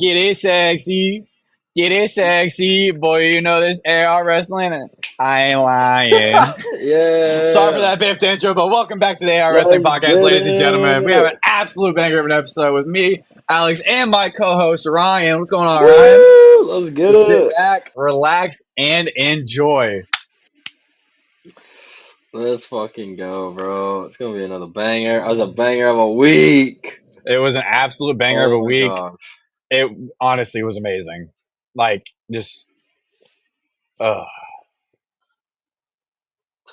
Get it sexy. Get it sexy. Boy, you know this AR wrestling. I ain't lying. Sorry for Yeah. that biffed intro, but welcome back to the AR Wrestling Let's Podcast, get ladies and gentlemen. We have an it. absolute banger of an episode with me, Alex, and my co-host, Ryan. What's going on, Ryan? Woo! Let's So get sit it. back, relax, and enjoy. Let's fucking go, bro. It's gonna be another banger. That was a banger of a week. It was an absolute banger of a Oh my week. gosh. It honestly was amazing. Like, just, uh,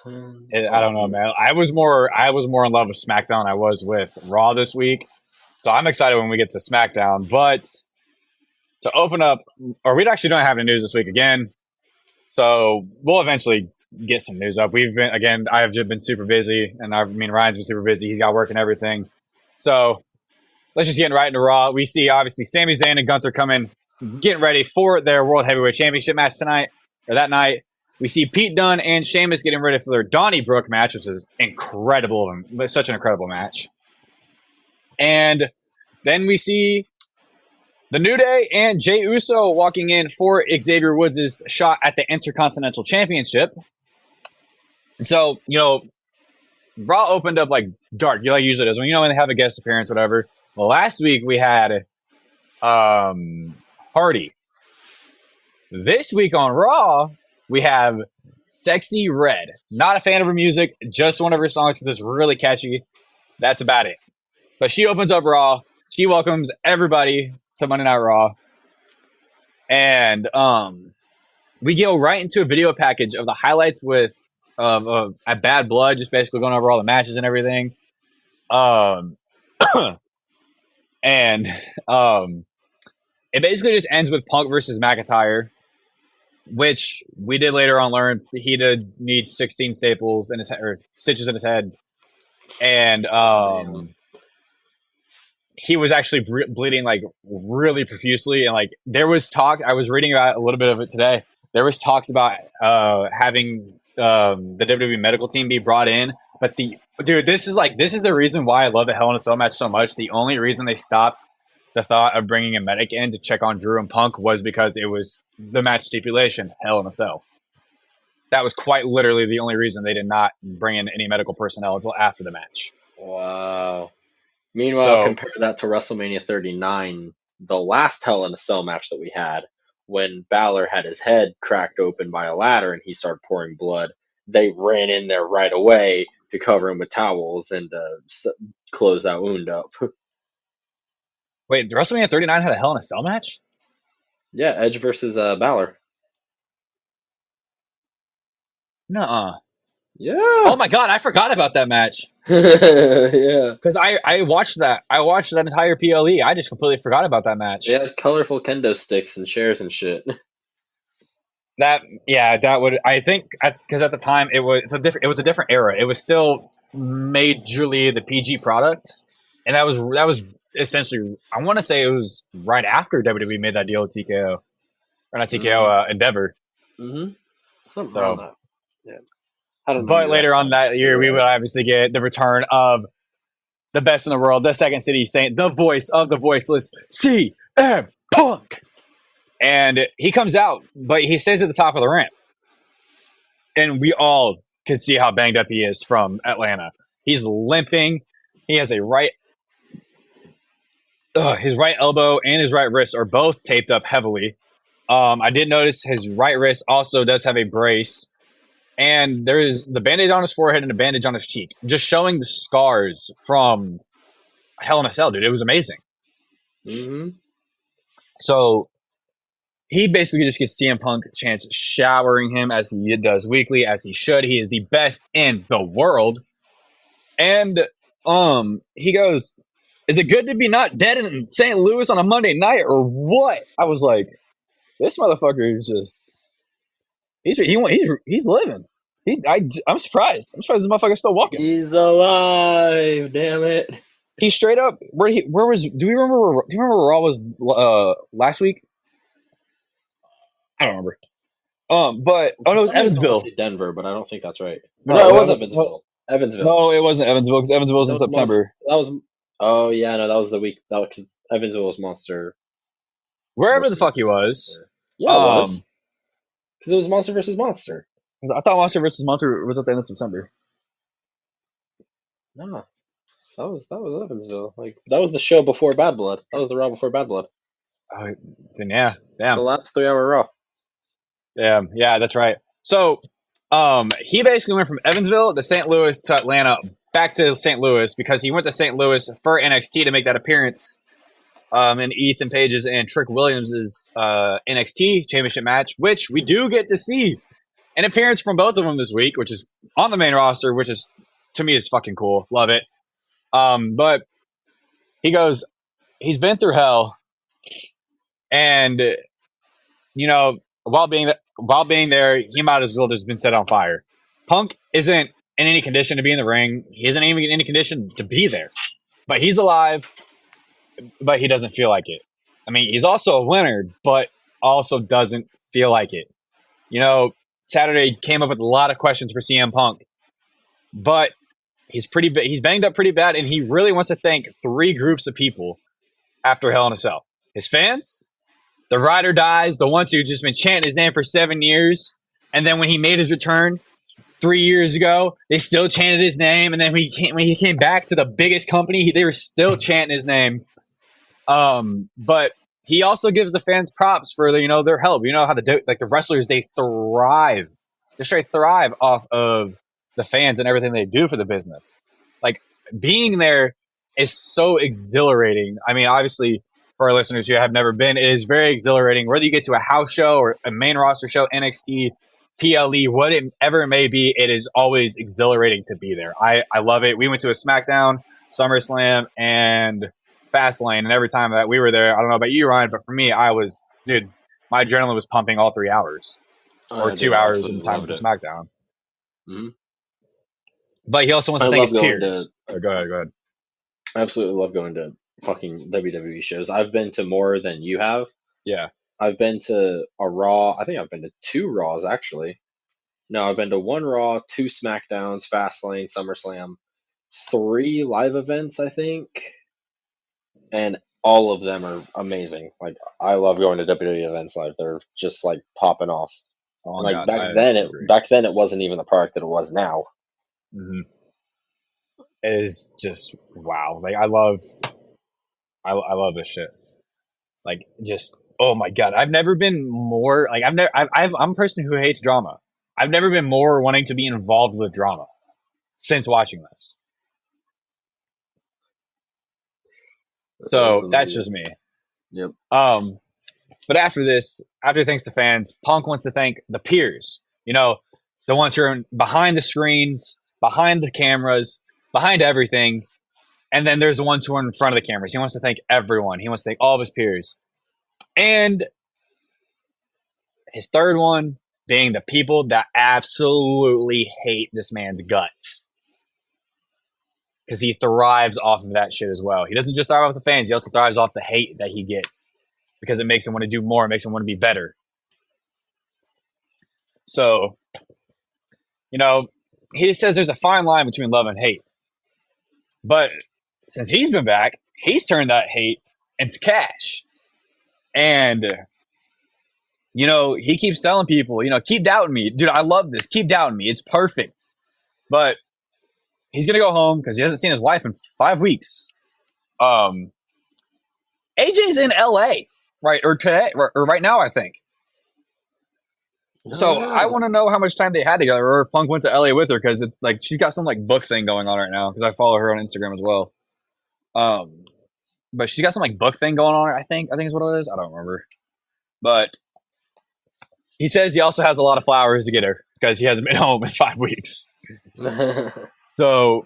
I don't know, man. I was more in love with SmackDown than I was with Raw this week. So I'm excited when we get to SmackDown. But to open up, or we actually don't have any news this week again. So we'll eventually get some news up. We've been, again, I've just been super busy, and Ryan's been super busy. He's got work and everything. So let's just get right into Raw. We see, obviously, Sami Zayn and Gunther coming, getting ready for their World Heavyweight Championship match tonight, or that night. We see Pete Dunne and Sheamus getting ready for their Donnybrook match, which is incredible. Such an incredible match. And then we see the New Day and Jey Uso walking in for Xavier Woods' shot at the Intercontinental Championship. And so, Raw opened up like dark, like usually does. When they have a guest appearance, whatever. Well, last week we had Hardy. This week on Raw, we have Sexy Red. Not a fan of her music, just one of her songs that's really catchy. That's about it. But she opens up Raw. She welcomes everybody to Monday Night Raw. And we go right into a video package of the highlights with at Bad Blood, just basically going over all the matches and everything. And it basically just ends with Punk versus McIntyre, which we did later on learn he did need 16 staples in his head, or stitches in his head, and he was actually bleeding like really profusely. And like there was talk, I was reading about a little bit of it today. There was talks about having the WWE medical team be brought in, but this is the reason why I love the Hell in a Cell match so much. The only reason they stopped the thought of bringing a medic in to check on Drew and Punk was because it was the match stipulation, Hell in a Cell. That was quite literally the only reason they did not bring in any medical personnel until after the match. Wow. Meanwhile, compare that to WrestleMania 39, the last Hell in a Cell match that we had, when Balor had his head cracked open by a ladder and he started pouring blood. They ran in there right away to cover him with towels and close that wound up. Wait, WrestleMania 39 had a Hell in a Cell match? Yeah, Edge versus Balor. Nuh-uh. Yeah. Oh my god, I forgot about that match. Yeah. Because I watched that. I watched that entire PLE. I just completely forgot about that match. Yeah, colorful kendo sticks and chairs and shit. That would, I think, because at the time it was a different era. It was still majorly the PG product, and that was essentially, I want to say it was right after WWE made that deal with TKO, or not TKO, Endeavor. Mm-hmm. Something around that. Yeah. But later on that year, we would obviously get the return of the best in the world, the Second City Saint, the voice of the voiceless, CM Punk. And he comes out, but he stays at the top of the ramp. And we all could see how banged up he is from Atlanta. He's limping. He has his right elbow and his right wrist are both taped up heavily. I did notice his right wrist also does have a brace. And there is the bandage on his forehead and a bandage on his cheek, just showing the scars from Hell in a Cell, dude. It was amazing. Mm-hmm. So he basically just gets CM Punk chance showering him as he does weekly, as he should. He is the best in the world. And he goes, "Is it good to be not dead in St. Louis on a Monday night or what?" I was like, this motherfucker is just... He's living. I'm surprised. I'm surprised this motherfucker's still walking. He's alive. Damn it. He straight up. Do you remember where Raw was last week? I don't remember. But no, it was Evansville. Denver, but I don't think that's right. No, it was Evansville. Evansville. No, it wasn't Evansville because Evansville was in September. That was. Oh yeah, no, that was the week. That was because Evansville was Monster wherever the fuck he was. Yeah, it was. Because it was Monster versus Monster. I thought Monster versus Monster was at the end of September. No, that was Evansville. Like that was the show before Bad Blood. That was the Raw before Bad Blood. Then yeah, damn. The last 3-hour Raw. Yeah, that's right. So, he basically went from Evansville to St. Louis to Atlanta, back to St. Louis because he went to St. Louis for NXT to make that appearance. In Ethan Page's and Trick Williams' NXT Championship match, which we do get to see an appearance from both of them this week, which is on the main roster, which is to me is fucking cool. Love it. But he goes, he's been through hell, and while being there, he might as well just been set on fire. Punk isn't in any condition to be in the ring. He isn't even in any condition to be there, but he's alive. But he doesn't feel like it. I mean, he's also a winner, but also doesn't feel like it. Saturday came up with a lot of questions for CM Punk, but he's banged up pretty bad, and he really wants to thank 3 groups of people after Hell in a Cell. His fans, the ride or dies, the ones who just been chanting his name for 7 years, and then when he made his return 3 years ago, they still chanted his name, and then when he came back to the biggest company, they were still chanting his name. But he also gives the fans props for their help. You know how the wrestlers, they thrive, they straight thrive off of the fans and everything they do for the business. Like being there is so exhilarating. I mean, obviously for our listeners who have never been, it is very exhilarating. Whether you get to a house show or a main roster show, NXT, PLE, whatever it may be, it is always exhilarating to be there. I love it. We went to a SmackDown, SummerSlam, and Fastlane, and every time that we were there, I don't know about you, Ryan, but for me, my adrenaline was pumping all 3 hours or 2 hours in the time for SmackDown. Mm-hmm. But he also wants to thank his peers. Go ahead. I absolutely love going to fucking WWE shows. I've been to more than you have. Yeah. I've been to a Raw. I think I've been to 2 Raws, actually. No, I've been to 1 Raw, 2 SmackDowns, Fastlane, SummerSlam, 3 live events, I think. And all of them are amazing. Like I love going to WWE events live. They're just like popping off. Oh, like God, back then it wasn't even the product that it was now. Mm-hmm. It is just wow. Like I love this shit. Like just oh my God. I've never been more like I'm a person who hates drama. I've never been more wanting to be involved with drama since watching this. So that's just me. Yep. But after thanks to fans, Punk wants to thank the peers. The ones who are behind the screens, behind the cameras, behind everything. And then there's the ones who are in front of the cameras. He wants to thank everyone. He wants to thank all of his peers. And his third one being the people that absolutely hate this man's guts. Because he thrives off of that shit as well. He doesn't just thrive off the fans. He also thrives off the hate that he gets. Because it makes him want to do more. It makes him want to be better. So, he says there's a fine line between love and hate. But since he's been back, he's turned that hate into cash. And, he keeps telling people, keep doubting me. Dude, I love this. Keep doubting me. It's perfect. But he's going to go home because he hasn't seen his wife in 5 weeks. AJ's in LA, right? Or today, or right now, I think. So I want to know how much time they had together, or if Punk went to LA with her, because she's got some book thing going on right now. Because I follow her on Instagram as well. But she's got some book thing going on. I think is what it is. I don't remember. But he says he also has a lot of flowers to get her because he hasn't been home in 5 weeks. So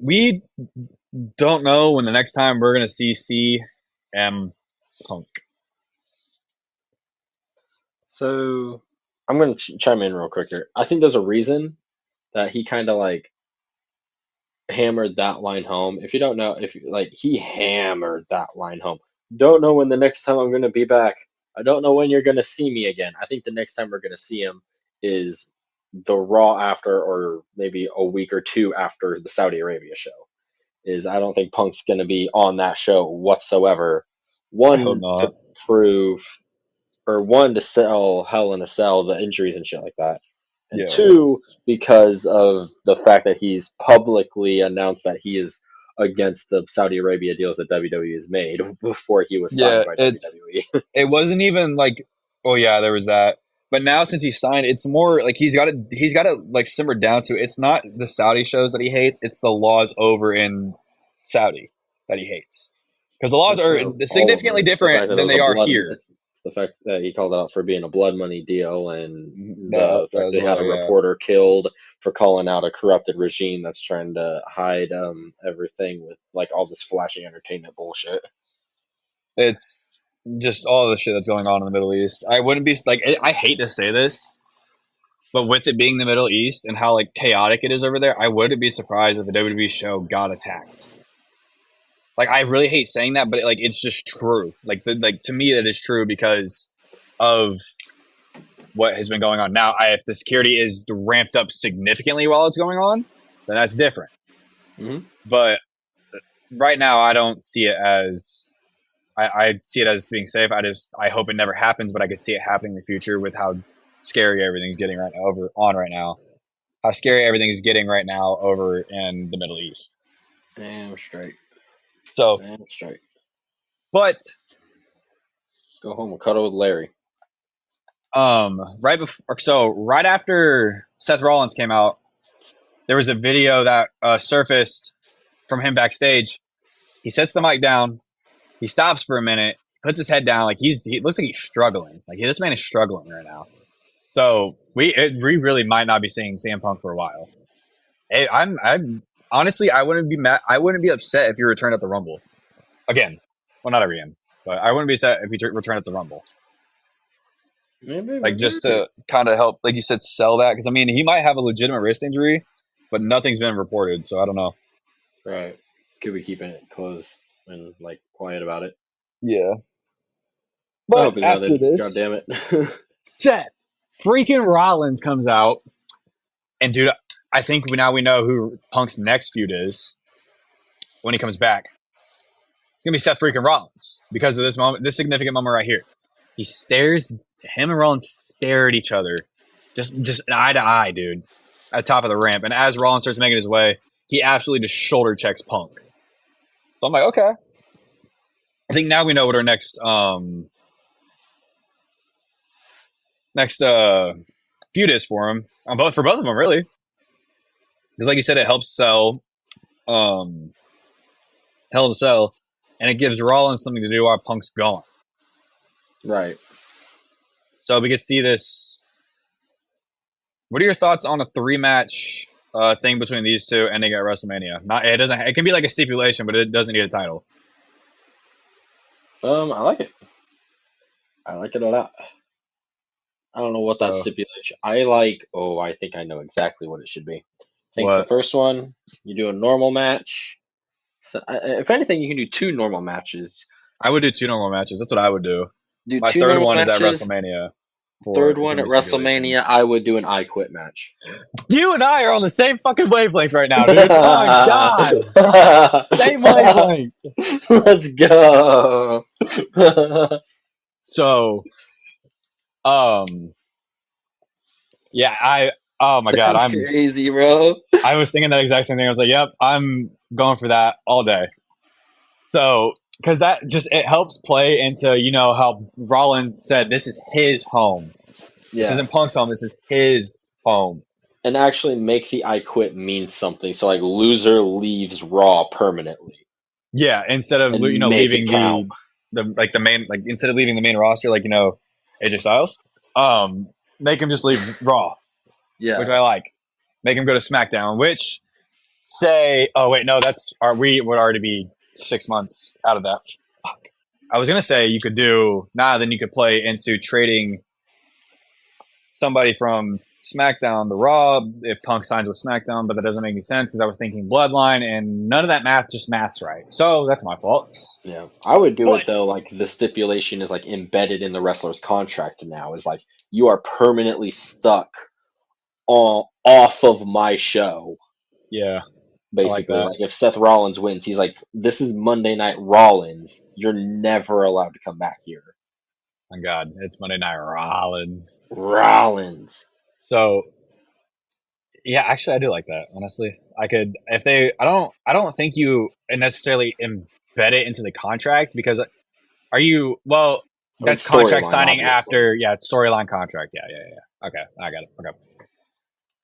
we don't know when the next time we're gonna see CM Punk. So I'm going to chime in real quick here. I think there's a reason that he kind of hammered that line home. If you don't know, he hammered that line home. Don't know when the next time I'm going to be back. I don't know when you're going to see me again. I think the next time we're going to see him is the Raw after, or maybe a week or 2 after the Saudi Arabia show. I don't think Punk's going to be on that show whatsoever. I hope not. prove, or one, to sell Hell in a Cell, the injuries and shit like that, and Yeah. two, because of the fact that he's publicly announced that he is against the Saudi Arabia deals that WWE has made before he was signed Yeah, by WWE. it wasn't even like, oh yeah, there was that. But now since he signed, it's more like he's got to like simmer down to it's not the Saudi shows that he hates, it's the laws over in Saudi that he hates. Because the laws It's are not all of significantly it. It's the fact different that it than was they a are blood. here. It's the fact that he called out for being a blood money deal, and the That fact as that he had well, a yeah. reporter killed for calling out a corrupted regime that's trying to hide everything with like all this flashy entertainment bullshit. It's just all the shit that's going on in the Middle East. I wouldn't be like I hate to say this, but with it being the Middle East and how like chaotic it is over there, I wouldn't be surprised if a WWE show got attacked. Like I really hate saying that, but like it's just true. Like to me that is true because of what has been going on. Now, if the security is ramped up significantly while it's going on, then that's different. Mm-hmm. But right now, I don't see it as. I see it as being safe. I hope it never happens, but I could see it happening in the future with how scary everything's getting right now. How scary everything's getting right now over in the Middle East. Damn straight. So, Damn straight. but go home and cuddle with Larry. Right after Seth Rollins came out, there was a video that surfaced from him backstage. He sets the mic down. He stops for a minute, puts his head down, like he looks like he's struggling. Like this man is struggling right now. So we really might not be seeing CM Punk for a while. I'm honestly, I wouldn't be mad. I wouldn't be upset if you returned at the Rumble again. Well, not again, but I wouldn't be upset if you return at the Rumble. Like just to kind of help, like you said, sell that because I mean he might have a legitimate wrist injury, but nothing's been reported, so I don't know. Right? Could be keeping it close and like quiet about it. Yeah. But after this, God damn it, Seth freaking Rollins comes out, and dude, I think now we know who Punk's next feud is when he comes back. It's gonna be Seth freaking Rollins because of this moment, this significant moment right here. Him and Rollins stare at each other, just eye to eye, dude, at the top of the ramp. And as Rollins starts making his way, he absolutely just shoulder checks Punk. So I'm like, okay. I think now we know what our next feud is for him. For both of them, really. Because like you said, it helps sell Hell in a Cell, and it gives Rollins something to do while Punk's gone. Right. So we could see this. What are your thoughts on a 3-match thing between these two ending at WrestleMania? It can be like a stipulation, but it doesn't need a title. I like it. I like it a lot. I don't know what that stipulation. I think I know exactly what it should be. I think the first one, you do a normal match. So, if anything, you can do 2 normal matches. I would do 2 normal matches. That's what I would do. My third one is at WrestleMania. Third one at WrestleMania, I would do an I Quit match. You and I are on the same fucking wavelength right now, dude. Oh, God. Same wavelength. Let's go. So, yeah, oh my God. I'm crazy, bro. I was thinking that exact same thing. I was like, yep, I'm going for that all day. So, because that it helps play into, how Rollins said, this is his home. Yeah. This isn't Punk's home. This is his home. And actually make the I Quit mean something. So, like, loser leaves Raw permanently. Yeah, instead of, leaving the main, like, instead of leaving the main roster, like, AJ Styles, make him just leave Raw. Yeah. Which I like. Make him go to SmackDown, which we would already be 6 months out of that. Fuck. I was going to say you could then you could play into trading somebody from SmackDown to Raw if Punk signs with SmackDown, but that doesn't make any sense because I was thinking Bloodline and none of that math's right. So that's my fault. Yeah. I would do it though, like the stipulation is like embedded in the wrestler's contract now. Is like you are permanently stuck off of my show. Yeah. Basically, like if Seth Rollins wins, he's like, this is Monday Night Rollins. You're never allowed to come back here. My God, it's Monday Night Rollins. Rollins. So yeah, actually, I do like that. Honestly, I could if they. I don't think you necessarily embed it into the contract because are you well? I mean, That's contract storyline, signing obviously. after storyline contract. Yeah. Okay, I got it. Okay,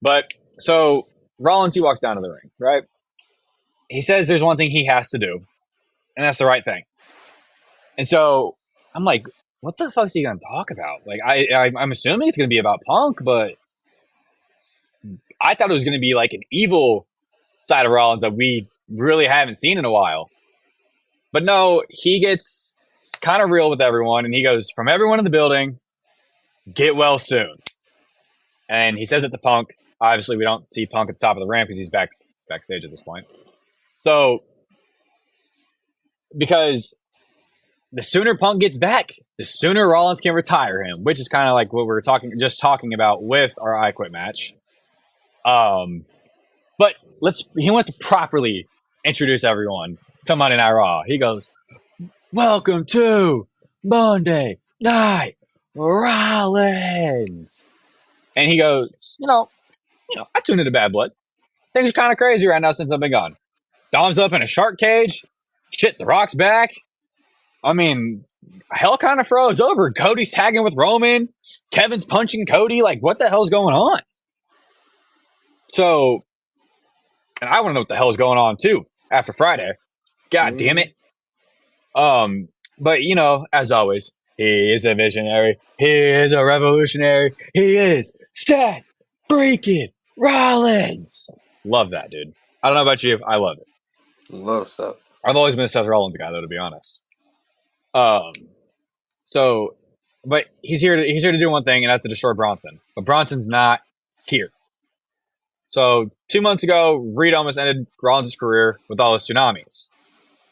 but so Rollins he walks down to the ring, right? He says there's one thing he has to do, and that's the right thing. And so I'm like, what the fuck is he going to talk about? Like, I'm assuming it's going to be about Punk, but I thought it was going to be like an evil side of Rollins that we really haven't seen in a while. But no, he gets kind of real with everyone, and he goes, "From everyone in the building, get well soon." And he says it to Punk. Obviously, we don't see Punk at the top of the ramp because he's backstage at this point. So, because the sooner Punk gets back, the sooner Rollins can retire him, which is kind of like what we were talking about with our I Quit match. But he wants to properly introduce everyone to Monday Night Raw. He goes, "Welcome to Monday Night Rollins," and he goes, I tuned into Bad Blood. Things are kind of crazy right now since I've been gone. Dom's up in a shark cage. Shit, The Rock's back. I mean, hell kind of froze over. Cody's tagging with Roman. Kevin's punching Cody. Like, what the hell's going on? So, and I want to know what the hell is going on too after Friday. God damn it. But as always, he is a visionary. He is a revolutionary. He is Seth freaking Rollins. Love that, dude. I don't know about you. I love it. Love Seth. I've always been a Seth Rollins guy, though, to be honest. So, but he's here to do one thing, and that's to destroy Bronson. But Bronson's not here. So 2 months ago, Reed almost ended Rollins' career with all the tsunamis.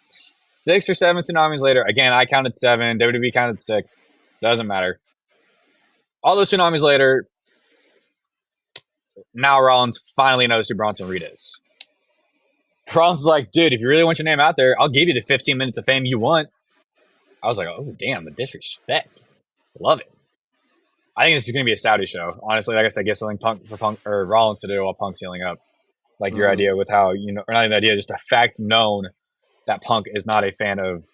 6 or 7 tsunamis later, again, I counted 7. WWE counted 6. Doesn't matter. All those tsunamis later, now Rollins finally knows who Bronson Reed is. Rollins is like, dude, if you really want your name out there, I'll give you the 15 minutes of fame you want. I was like, oh, damn, the disrespect. Love it. I think this is going to be a Saudi show. Honestly, like I said, get something for Punk or Rollins to do while Punk's healing up. Like your idea with how, or not even the idea, just a fact known that Punk is not a fan of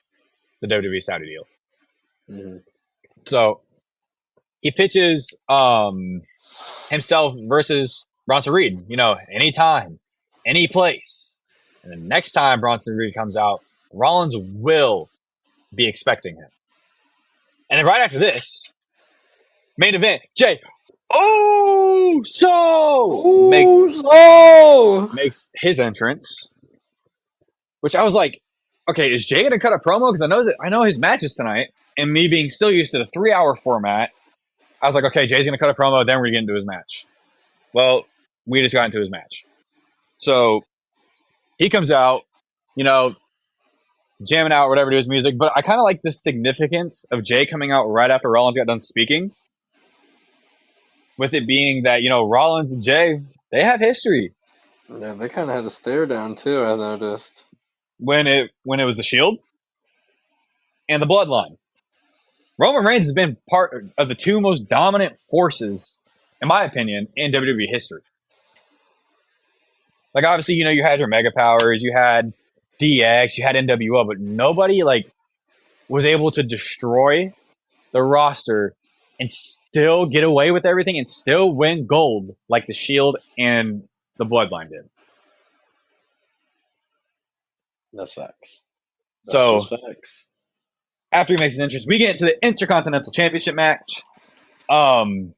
the WWE Saudi deal. Mm-hmm. So he pitches himself versus Bronson Reed, anytime, any place. And the next time Bronson Reed comes out, Rollins will be expecting him. And then right after this, main event, Jay makes his entrance, which I was like, okay, is Jay going to cut a promo? Because I know his matches tonight, and me being still used to the 3-hour format, I was like, okay, Jay's going to cut a promo, then we're going to do his match. Well, we just got into his match. So he comes out, jamming out, whatever to his music, but I kind of like the significance of Jay coming out right after Rollins got done speaking. With it being that, Rollins and Jay, they have history. Yeah, they kind of had a stare down too, I noticed. When it was the Shield and the Bloodline. Roman Reigns has been part of the 2 most dominant forces, in my opinion, in WWE history. Like, obviously, you had your Mega Powers, you had DX, you had NWO, but nobody, was able to destroy the roster and still get away with everything and still win gold like the Shield and the Bloodline did. That's facts. That's just facts. After he makes his entrance, we get into the Intercontinental Championship match. Main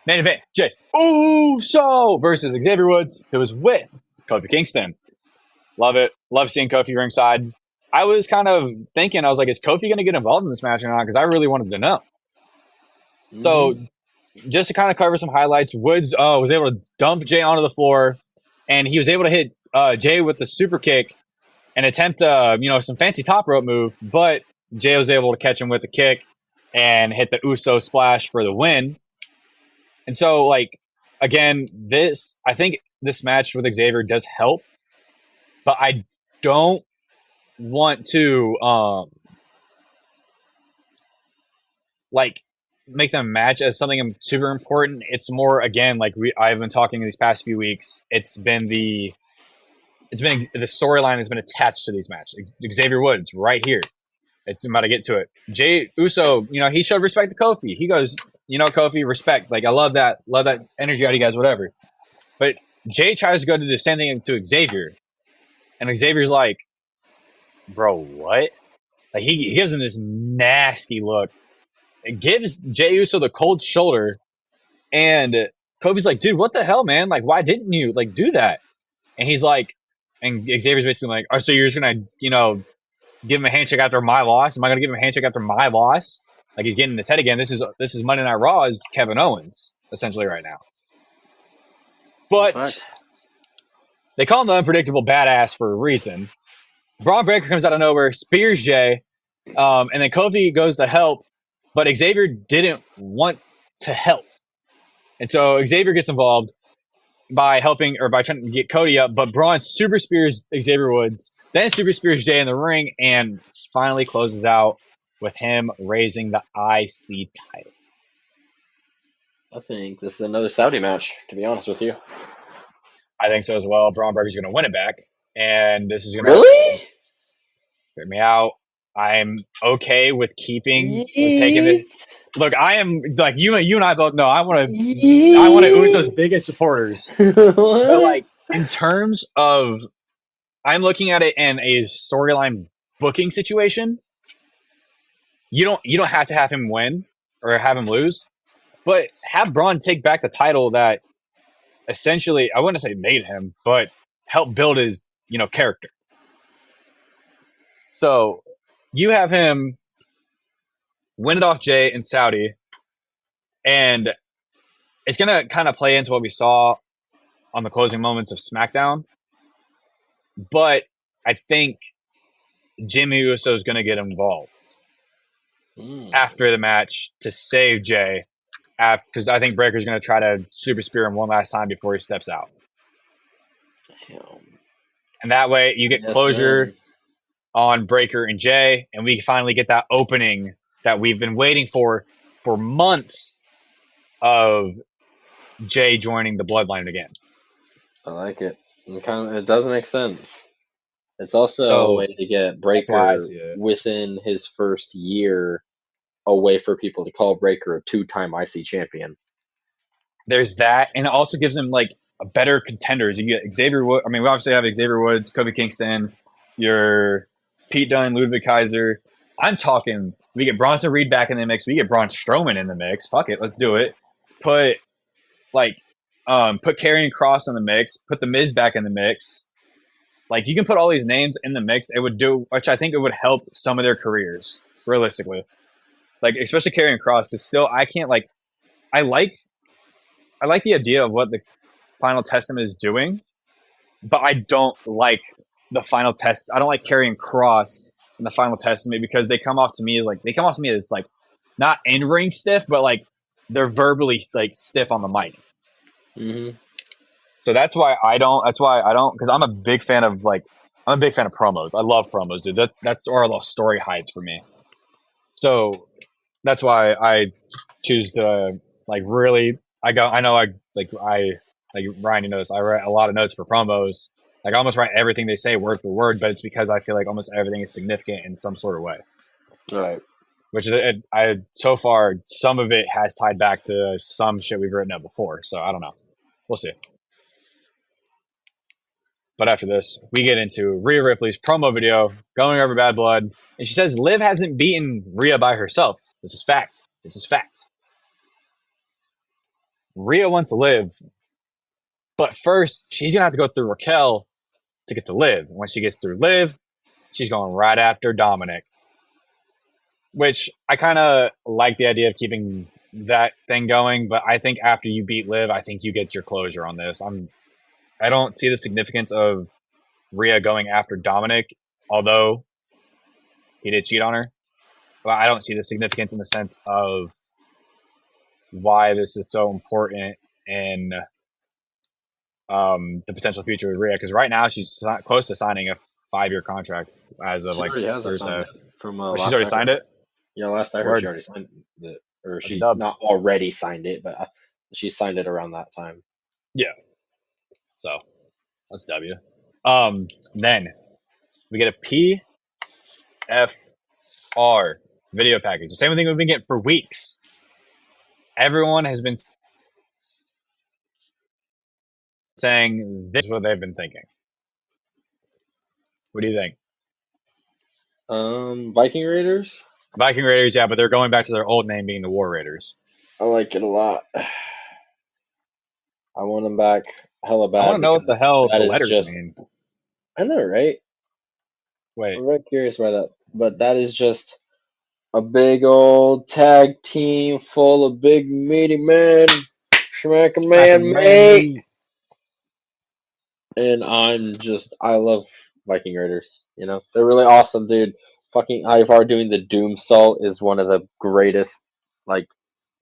event, Jey Uso versus Xavier Woods, who was with Kofi Kingston. Love it. Love seeing Kofi ringside. I was kind of thinking, I was like, is Kofi going to get involved in this match or not? Because I really wanted to know. Mm-hmm. So just to kind of cover some highlights, Woods was able to dump Jey onto the floor, and he was able to hit Jey with the super kick and attempt, some fancy top rope move, but Jey was able to catch him with the kick and hit the Uso splash for the win. And so, again, I think this match with Xavier does help, but I don't want to like make them match as something super important. It's more, again, like I've been talking these past few weeks. It's been the storyline that's been attached to these matches. Xavier Woods right here. I'm about to get to it. Jey Uso, he showed respect to Kofi. He goes, Kofi, respect. Like, I love that energy out of you guys, whatever. But Jey tries to go to do the same thing to Xavier. And Xavier's like, bro, what? Like, he gives him this nasty look. It gives Jey Uso the cold shoulder. And Kofi's like, dude, what the hell, man? Like, why didn't you, like, do that? And he's like, and Xavier's basically like, oh, so you're just going to, give him a handshake after my loss? Am I going to give him a handshake after my loss? Like, he's getting in his head again. This is Monday Night Raw is Kevin Owens, essentially, right now. But they call him the unpredictable badass for a reason. Braun Breaker comes out of nowhere, spears Jey, and then Kofi goes to help, but Xavier didn't want to help. And so Xavier gets involved by helping, or by trying to get Cody up, but Braun super spears Xavier Woods, then super spears Jey in the ring, and finally closes out with him raising the IC title. I think this is another Saudi match, to be honest with you. I think so as well. Braun Breaker's going to win it back, and this is going to really hear me out. I'm okay with taking it. Look, I am like you and I both know. I want to Uso's biggest supporters. But like in terms of, I'm looking at it in a storyline booking situation. You don't have to have him win or have him lose, but have Braun take back the title that essentially, I wouldn't say made him, but helped build his character. So you have him win it off Jey in Saudi, and it's going to kind of play into what we saw on the closing moments of SmackDown. But I think Jimmy Uso is going to get involved after the match to save Jey, because I think Breaker's going to try to super spear him one last time before he steps out. And that way you get closure on Breaker and Jey, and we finally get that opening that we've been waiting for months of Jey joining the Bloodline again. I like it. It does make sense. It's also a way to get Breaker within his first year, a way for people to call Breaker a 2-time IC champion. There's that, and it also gives him like a better contenders. You get Xavier Woods. I mean, we obviously have Xavier Woods, Kofi Kingston, your Pete Dunne, Ludwig Kaiser. I'm talking, we get Bronson Reed back in the mix. We get Braun Strowman in the mix. Fuck it, let's do it. Put Karrion Kross in the mix. Put the Miz back in the mix. Like, you can put all these names in the mix. It would do, which I think it would help some of their careers, realistically. Like, especially Karrion Kross, because still, I can't, like, I like the idea of what the Final Testament is doing, but I don't like the Final Test. I don't like Karrion Kross in the Final Testament because they come off to me as like not in-ring stiff, but like they're verbally like stiff on the mic. Mm-hmm. So that's why I don't, because I'm a big fan of promos. I love promos, dude. That's where the story hides for me. So that's why I choose to like really, Ryan, you notice I write a lot of notes for promos. Like, I almost write everything they say word for word, but it's because I feel like almost everything is significant in some sort of way. Right. Which so far, some of it has tied back to some shit we've written up before. So I don't know. We'll see. But after this, we get into Rhea Ripley's promo video going over Bad Blood. And she says Liv hasn't beaten Rhea by herself. This is fact. Rhea wants Liv. But first, she's going to have to go through Raquel to get to Liv. And when she gets through Liv, she's going right after Dominic. Which I kind of like the idea of keeping that thing going. But I think after you beat Liv, I think you get your closure on this. I don't see the significance of Rhea going after Dominic, although he did cheat on her. But I don't see the significance in the sense of why this is so important in the potential future with Rhea. Because right now she's close to signing a 5-year contract as of like Thursday. She's already signed it? Yeah, last I heard, she Word. already signed it, or That's a she dub. not already signed it, but she signed it around that time. Yeah. So that's W. Then we get a PFR video package. The same thing we've been getting for weeks. Everyone has been saying this is what they've been thinking. What do you think? Viking Raiders. Viking Raiders, yeah, but they're going back to their old name being the War Raiders. I like it a lot. I want them back hella I want to bad know what because the hell that the is letters just. mean. I know, right? Wait, I'm very curious by that, but that is just a big old tag team full of big meaty men. Smack a Smacker man, Man mate. Me. And I love Viking Raiders. They're really awesome, dude. Fucking Ivar doing the Doom Salt is one of the greatest, like,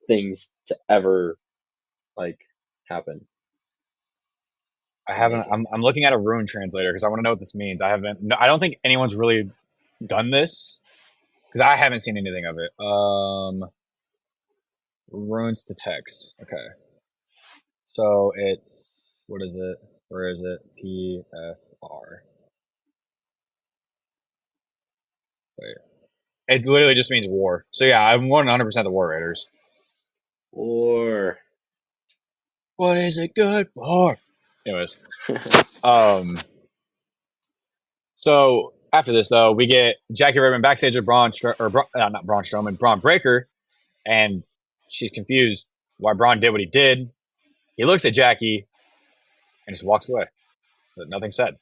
things to ever, like, happen. I It's haven't. amazing. I'm looking at a rune translator because I want to know what this means. I haven't. No, I don't think anyone's really done this because I haven't seen anything of it. Runes to text. Okay, so it's what is it? Where is it? PFR. Wait, it literally just means war. So yeah, I'm 100% the War Raiders. Or What is it good for? Anyways, um, so after this though, we get Jackie Raven backstage with not Braun Strowman, Braun Breaker, and she's confused why Braun did what he did. He looks at Jackie and just walks away. But nothing said.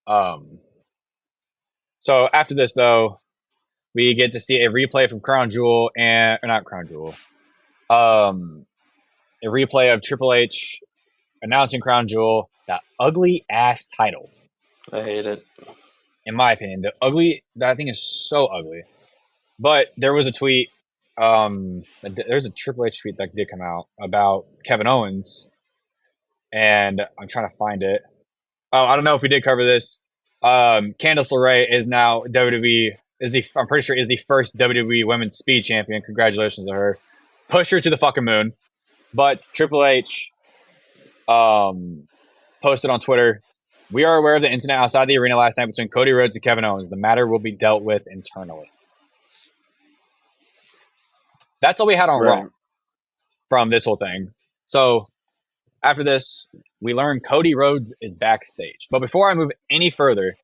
Um, so after this though, we get to see a replay from Crown Jewel and or not Crown Jewel. A replay of Triple H announcing Crown Jewel, that ugly ass title. I hate it. In my opinion, that thing is so ugly. But there was a tweet. There's a Triple H tweet that did come out about Kevin Owens, and I'm trying to find it. Oh, I don't know if we did cover this. Candice LeRae is now WWE I'm pretty sure is the first WWE Women's Speed Champion. Congratulations to her. Push her to the fucking moon. But Triple H posted on Twitter, "We are aware of the incident outside the arena last night between Cody Rhodes and Kevin Owens. The matter will be dealt with internally." That's all we had on Raw Right. from this whole thing. So after this, we learn Cody Rhodes is backstage. But before I move any further,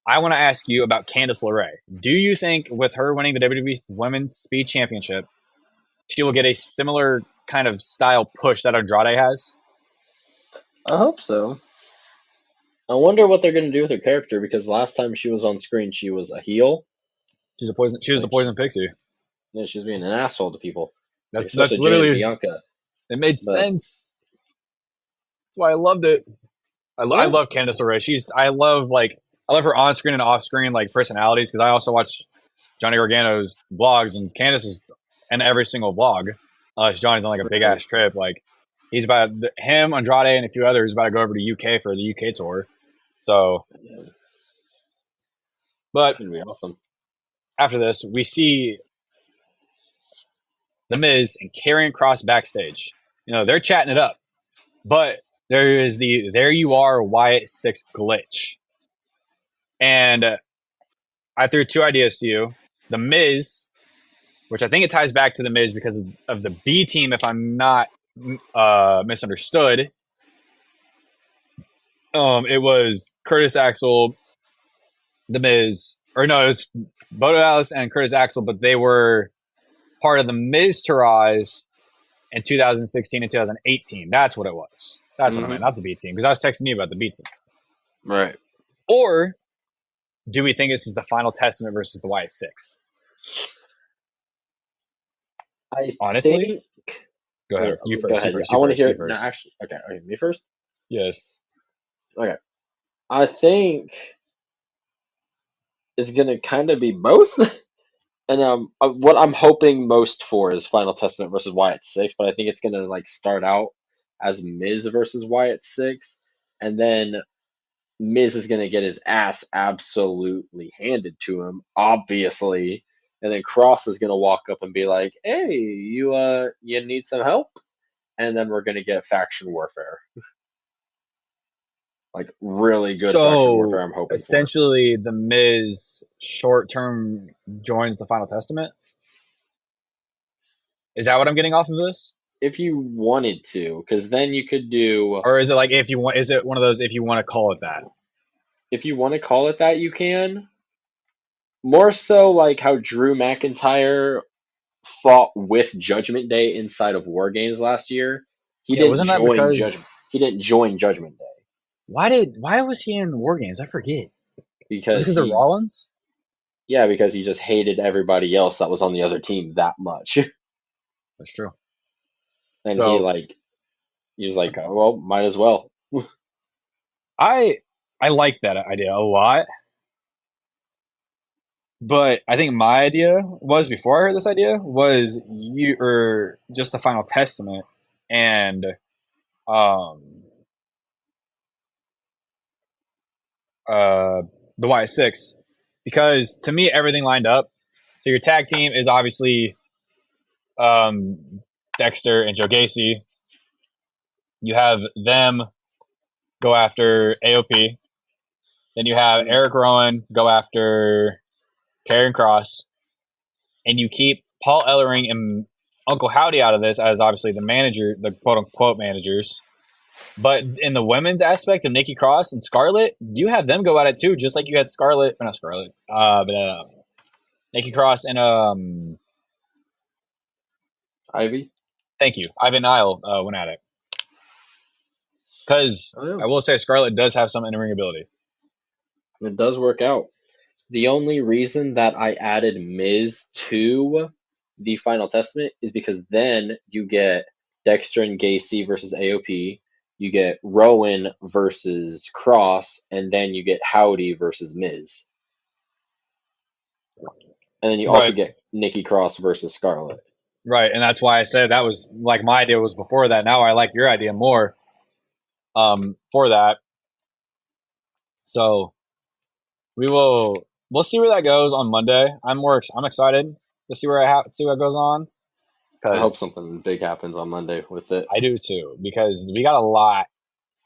I want to ask you about Candice LeRae. Do you think with her winning the WWE Women's Speed Championship, she will get a similar kind of style push that Andrade has? I hope so. I wonder what they're going to do with her character because last time she was on screen, she was a heel. She was the Like, poison pixie. yeah, she was being an asshole to people, like That's especially Jay and literally Bianca. it made But sense. That's why I loved it. I yeah, love Candice LeRae. I love her on screen and off screen like personalities because I also watch Johnny Gargano's vlogs and Candice is in every single vlog. Unless Johnny's on like a big right. ass trip, like he's about him, Andrade, and a few others about to go over to UK for the UK tour. So, Yeah, but it'd be awesome. after this, we see The Miz and Karrion Kross backstage. They're chatting it up, but there is the "There You Are Wyatt 6" glitch, and I threw two ideas to you. The Miz, which I think it ties back to The Miz because of the B team, if I'm not misunderstood. It was Curtis Axel, The Miz, or no, it was Bodo Alice and Curtis Axel, but they were part of the Miz Taraj in 2016 and 2018. That's what it was. That's what I meant, Hmm. not the B team, because I was texting you about the B team. Right. Or do we think this is the Final Testament versus the Wyatt Six? I Honestly, think. go ahead. You Go first. You ahead. first. I You want to first. hear You it. No, first. actually, okay. Okay, me first. Yes. Okay. I think it's gonna kind of be both. And what I'm hoping most for is Final Testament versus Wyatt Six, but I think it's gonna like start out as Miz versus Wyatt Six, and then Miz is gonna get his ass absolutely handed to him, obviously, and then Cross is gonna walk up and be like, "Hey, you need some help?" And then we're gonna get faction warfare, like really good faction warfare. So I'm hoping for. essentially, the Miz short term joins the Final Testament. Is that what I'm getting off of this? If you wanted to, because then you could do. Or is it like if you want? Is it one of those if you want to call it that? If you want to call it that, you can. More so like how Drew McIntyre fought with Judgment Day inside of War Games last year. He Yeah, didn't wasn't that join Judgment. because He didn't join Judgment Day why was he in War Games? I forget. Was it because because of he, Rollins? yeah, because he just hated everybody else that was on the other team that much, That's true. and So he was like, okay, well, might as well. I I like that idea a lot, but I think my idea was before I heard this idea was you or just the Final Testament and um uh the Y6 because to me everything lined up. So your tag team is obviously um Dexter and Joe Gacy. You have them go after AOP. Then you have Eric Rowan go after Karrion Cross, and you keep Paul Ellering and Uncle Howdy out of this as obviously the manager, the quote unquote managers. But in the women's aspect of Nikki Cross and Scarlett, you have them go at it too, just like you had Scarlett, or not Scarlett, but Nikki Cross and Ivy. thank you, Ivan Nile went at it. Because Oh yeah, I will say Scarlett does have some in ring ability. it does work out. The only reason that I added Miz to the Final Testament is because then you get Dexter and Gacy versus AOP, you get Rowan versus Cross, and then you get Howdy versus Miz. And then you also Right, get Nikki Cross versus Scarlett. right, and that's why I said that was like my idea was before that. Now I like your idea more for that. So we'll see where that goes on Monday. I'm excited to see what goes on I hope because something big happens on Monday with it. I do too because we got a lot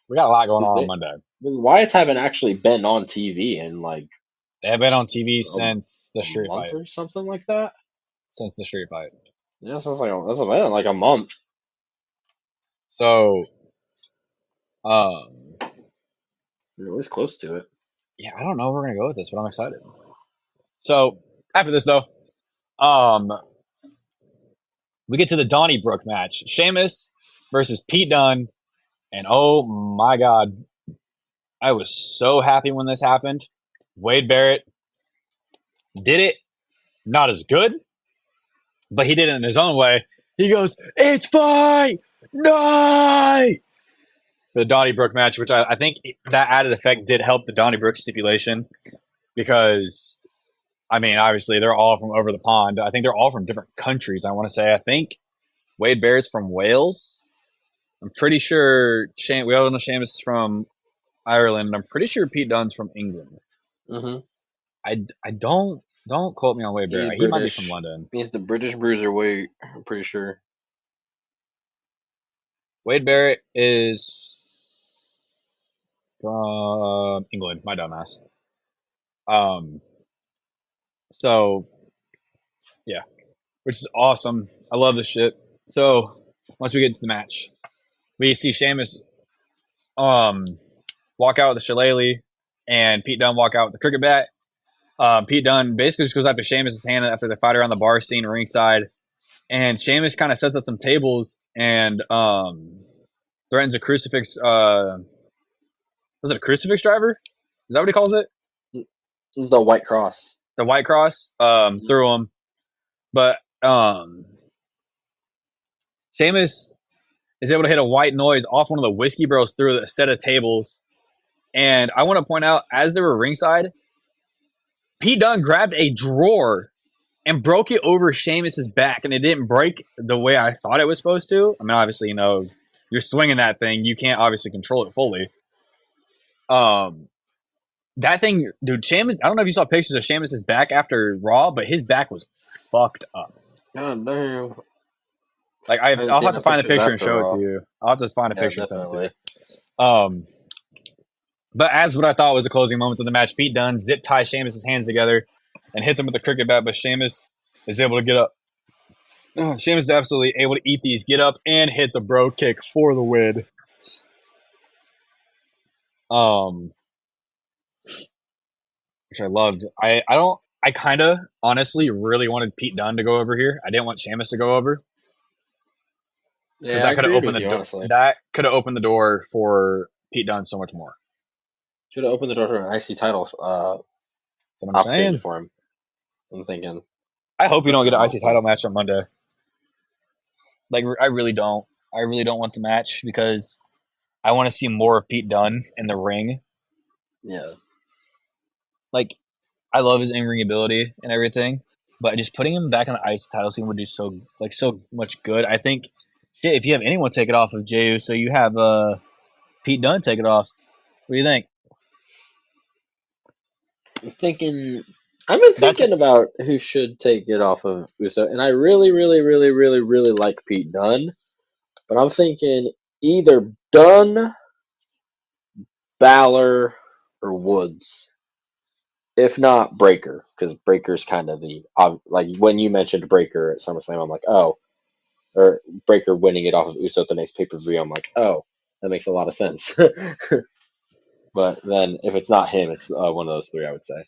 going on Monday. Wyatt's haven't actually been on TV in like They have been on TV a month or something like that. since the street fight. Yeah, so that's been like a month. So um You're always close to it. yeah, I don't know where we're gonna go with this, but I'm excited. So after this though, um we get to the Donnybrook match. Sheamus versus Pete Dunne. And oh my God, I was so happy when this happened. Wade Barrett did it, not as good, but he did it in his own way. He goes, "It's fight night!" The Donnybrook match, which I think that added effect did help the Donnybrook stipulation because, I mean, obviously they're all from over the pond. I think they're all from different countries, I want to say. I think Wade Barrett's from Wales. I'm pretty sure we all know Sheamus is from Ireland. I'm pretty sure Pete Dunne's from England. Mm-hmm. I don't quote me on Wade He's Barrett. He might be British. from London. He's the British Bruiserweight. I'm pretty sure. Wade Barrett is from England. My dumbass. Um. So yeah, which is awesome. I love this shit. So once we get to the match, we see Sheamus um walk out with the shillelagh and Pete Dunne walk out with the cricket bat. Pete Dunne basically just goes after Sheamus' hand after they fight around the bar scene ringside. And Sheamus kind of sets up some tables and threatens a crucifix. Was it a crucifix driver? Is that what he calls it? The White Cross. The White Cross through him. But Sheamus is able to hit a white noise off one of the Whiskey Bros through a set of tables. And I want to point out, as they were ringside, Pete Dunne grabbed a drawer and broke it over Sheamus's back, and it didn't break the way I thought it was supposed to. I mean, obviously, you're swinging that thing, you can't obviously control it fully. That thing, dude, Sheamus. I don't know if you saw pictures of Sheamus's back after Raw, but his back was fucked up. God damn. Like I haven't I'll seen have to no find a pictures picture and after show it Raw. to you. I'll have to find a Yeah, picture and send it to definitely. you. But as what I thought was the closing moments of the match, Pete Dunne zip ties Sheamus' hands together and hits him with the cricket bat, but Sheamus is able to get up. Sheamus is absolutely able to eat these, get up, and hit the bro kick for the win. Which I loved. I kind of honestly really wanted Pete Dunne to go over here. I didn't want Sheamus to go over because Yeah, I that could have agreed opened with the you, honestly. that could have opened the door for Pete Dunne so much more. Should have opened the door to an IC title That's what I'm opportunity saying. for him. I'm thinking. I hope you don't get an IC Honestly. title match on Monday. Like I really don't. I really don't want the match because I want to see more of Pete Dunne in the ring. Yeah. Like I love his in-ring ability and everything, but just putting him back on the IC title scene would do so much good. I think if you have anyone take it off of Jey Uso, you have Pete Dunne take it off. What do you think? I've been That's thinking about who should take it off of Uso, and I really, really, really, really, really like Pete Dunne, but I'm thinking either Dunne, Balor, or Woods. If not Breaker, because Breaker's kind of like when you mentioned Breaker at SummerSlam, I'm like, oh, or Breaker winning it off of Uso at the next pay per view, I'm like, oh, that makes a lot of sense. But then if it's not him, it's one of those three, I would say.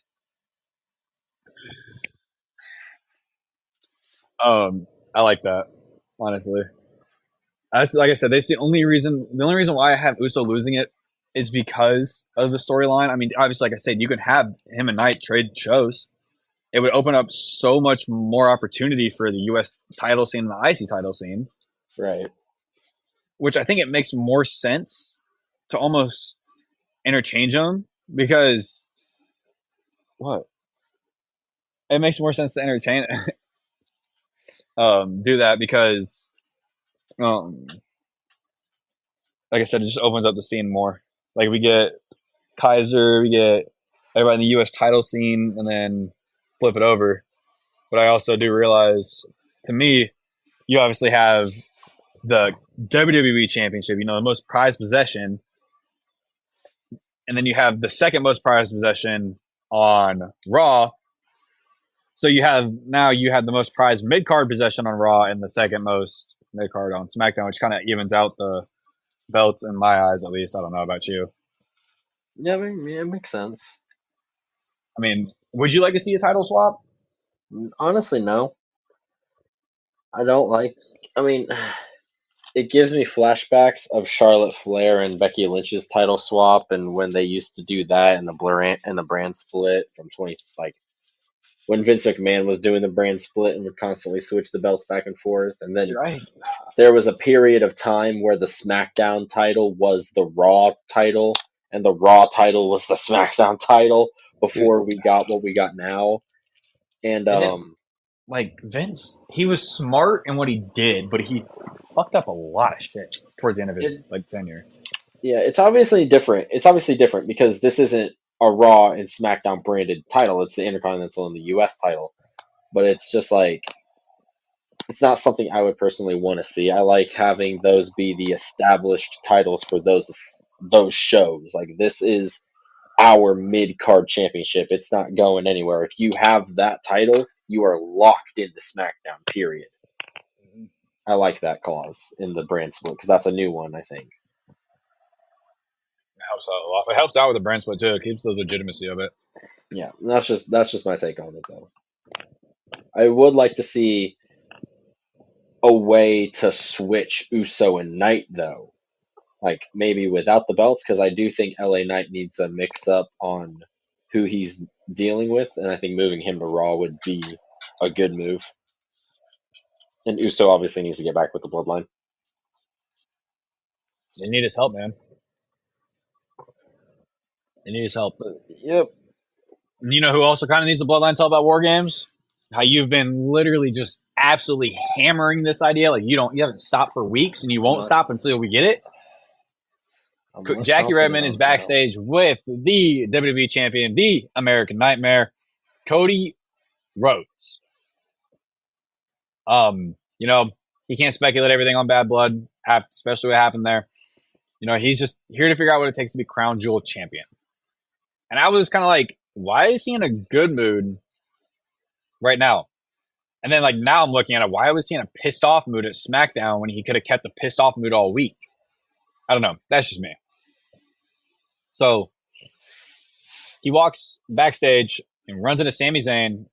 I like that, honestly. That's like I said. That's the only reason. The only reason why I have Uso losing it is because of the storyline. I mean, obviously, like I said, you could have him and Knight trade shows. It would open up so much more opportunity for the U.S. title scene and the IC title scene. Right. Which I think it makes more sense to almost interchange them because what? It makes more sense to interchange do that because um, like I said, it just opens up the scene more. Like we get Kaiser, we get everybody in the U.S. title scene, and then flip it over. But I also do realize, to me, you obviously have the WWE Championship, the most prized possession, and then you have the second most prized possession on Raw. So you have the most prized mid card possession on Raw and the second most mid card on SmackDown, which kind of evens out the belts in my eyes, at least. I don't know about you. Yeah, it makes sense. I mean, would you like to see a title swap? Honestly, no. I don't like. I mean, it gives me flashbacks of Charlotte Flair and Becky Lynch's title swap, and when they used to do that, and the brand split from 20 like when Vince McMahon was doing the brand split and would constantly switch the belts back and forth, and then Right. there was a period of time where the SmackDown title was the Raw title, and the Raw title was the SmackDown title before we got what we got now. And And then, like, Vince, he was smart in what he did, but he fucked up a lot of shit towards the end of his, it tenure. yeah, it's obviously different. It's obviously different because this isn't a Raw and SmackDown branded title. It's the Intercontinental and the US title. But it's just like it's not something I would personally want to see. I like having those be the established titles for those shows. Like this is our mid card championship. It's not going anywhere. If you have that title, you are locked into SmackDown. Period. I like that clause in the brand split because that's a new one. I think. It helps out a lot. It helps out with the brand split too. It keeps the legitimacy of it. Yeah, that's just my take on it though. I would like to see a way to switch Uso and Knight though. Like maybe without the belts, because I do think LA Knight needs a mix up on who he's dealing with, and I think moving him to Raw would be a good move. And Uso obviously needs to get back with the bloodline. They need his help, man. They need his help. Yep. You know who also kind of needs the bloodline to help about War Games? How you've been literally just absolutely hammering this idea. Like you haven't stopped for weeks, and you won't stop until we get it. Jackie Redmond is backstage with the WWE champion, the American Nightmare, Cody Rhodes. You know, he can't speculate everything on Bad Blood, especially what happened there. You know, he's just here to figure out what it takes to be Crown Jewel champion. And I was kind of like, why is he in a good mood right now? And then, like, now I'm looking at it, why was he in a pissed off mood at SmackDown when he could have kept a pissed off mood all week? I don't know. That's just me. So he walks backstage and runs into Sami Zayn.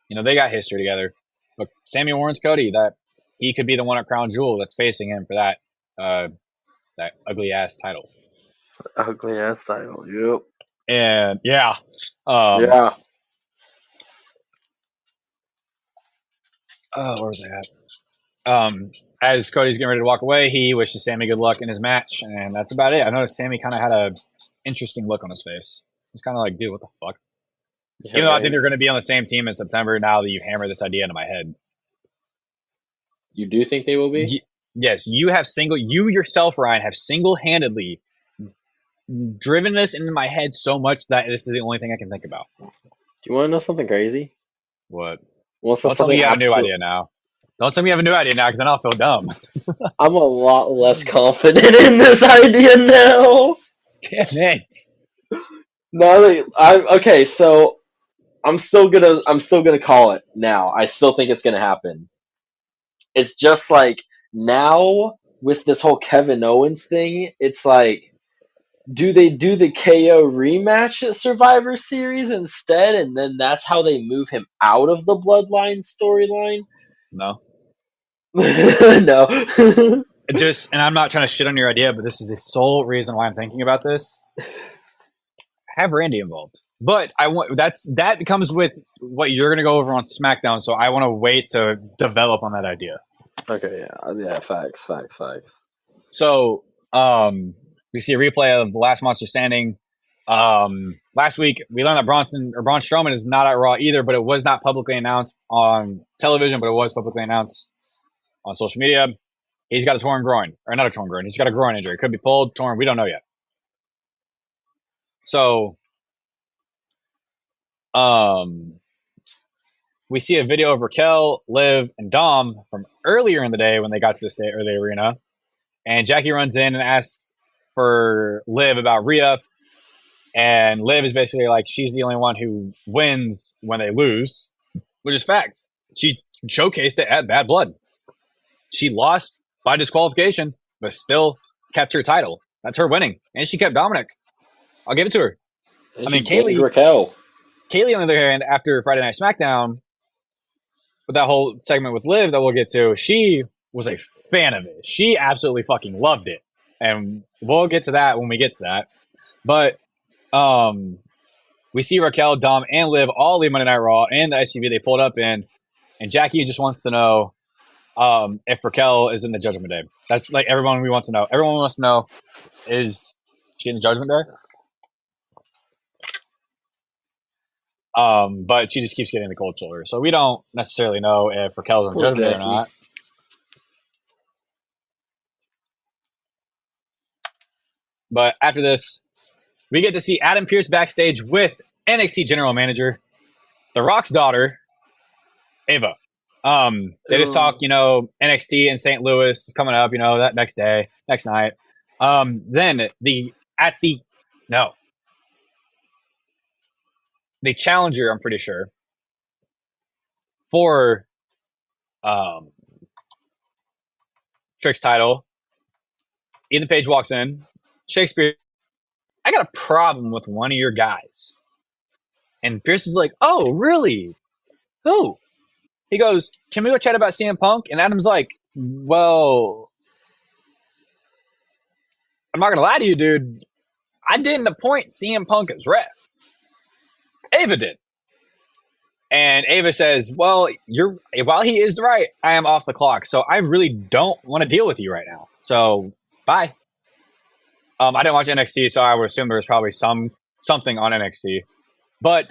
You know, they got history together. But Sammy warns Cody that he could be the one at Crown Jewel that's facing him for that ugly ass title. Ugly ass title. Yep. And yeah. Yeah. Where was I at? As Cody's getting ready to walk away, he wishes Sammy good luck in his match, and that's about it. I noticed Sammy kind of had a interesting look on his face. He's kind of like, dude, what the fuck? Yeah, even though I think they're going to be on the same team in September now that you've hammered this idea into my head. You do think they will be? Yes, you yourself, Ryan, have single-handedly driven this into my head so much that this is the only thing I can think about. Do you want to know something crazy? What? Well, don't tell me you have a new idea now. Don't tell me you have a new idea now, because then I'll feel dumb. I'm a lot less confident in this idea now. Damn it! No, okay. So I'm still gonna call it now. I still think it's gonna happen. It's just like now with this whole Kevin Owens thing, it's like, do they do the KO rematch at Survivor Series instead, and then that's how they move him out of the Bloodline storyline? No. No. And I'm not trying to shit on your idea, but this is the sole reason why I'm thinking about this. Have Randy involved. But that comes with what you're gonna go over on SmackDown, so I want to wait to develop on that idea. Okay, yeah, facts. So, we see a replay of the last Monster Standing. Last week we learned that Braun Strowman is not at Raw either, but it was not publicly announced on television, but it was publicly announced on social media. He's got a torn groin, or not a torn groin. He's got a groin injury. It could be pulled, torn. We don't know yet. So, we see a video of Raquel, Liv, and Dom from earlier in the day when they got to the arena. And Jackie runs in and asks for Liv about Rhea. And Liv is basically like, she's the only one who wins when they lose, which is fact. She showcased it at Bad Blood. She lost by disqualification, but still kept her title. That's her winning. And she kept Dominic. I'll give it to her. And Raquel. Kaylee, on the other hand, after Friday Night SmackDown, with that whole segment with Liv that we'll get to, she was a fan of it. She absolutely fucking loved it. And we'll get to that when we get to that. But we see Raquel, Dom, and Liv all leave Monday Night Raw and the SUV they pulled up in. And Jackie just wants to know if Raquel is in the Judgment Day. That's like everyone we want to know. Everyone wants to know, is she in the Judgment Day? But she just keeps getting the cold shoulder. So we don't necessarily know if Raquel's in the Judgment Day or not. But after this, we get to see Adam Pearce backstage with NXT General Manager, The Rock's daughter, Ava. They just talk, NXT in St. Louis is coming up, that next night. Then the challenger, I'm pretty sure, for Trick's title, Ethan Page walks in. Shakespeare, I got a problem with one of your guys. And Pierce is like, oh, really? Who? He goes, can we go chat about CM Punk? And Adam's like, well, I'm not going to lie to you, dude. I didn't appoint CM Punk as ref. Ava did. And Ava says, well, while he is right, I am off the clock. So I really don't want to deal with you right now. So bye. I didn't watch NXT, so I would assume there was probably something on NXT. But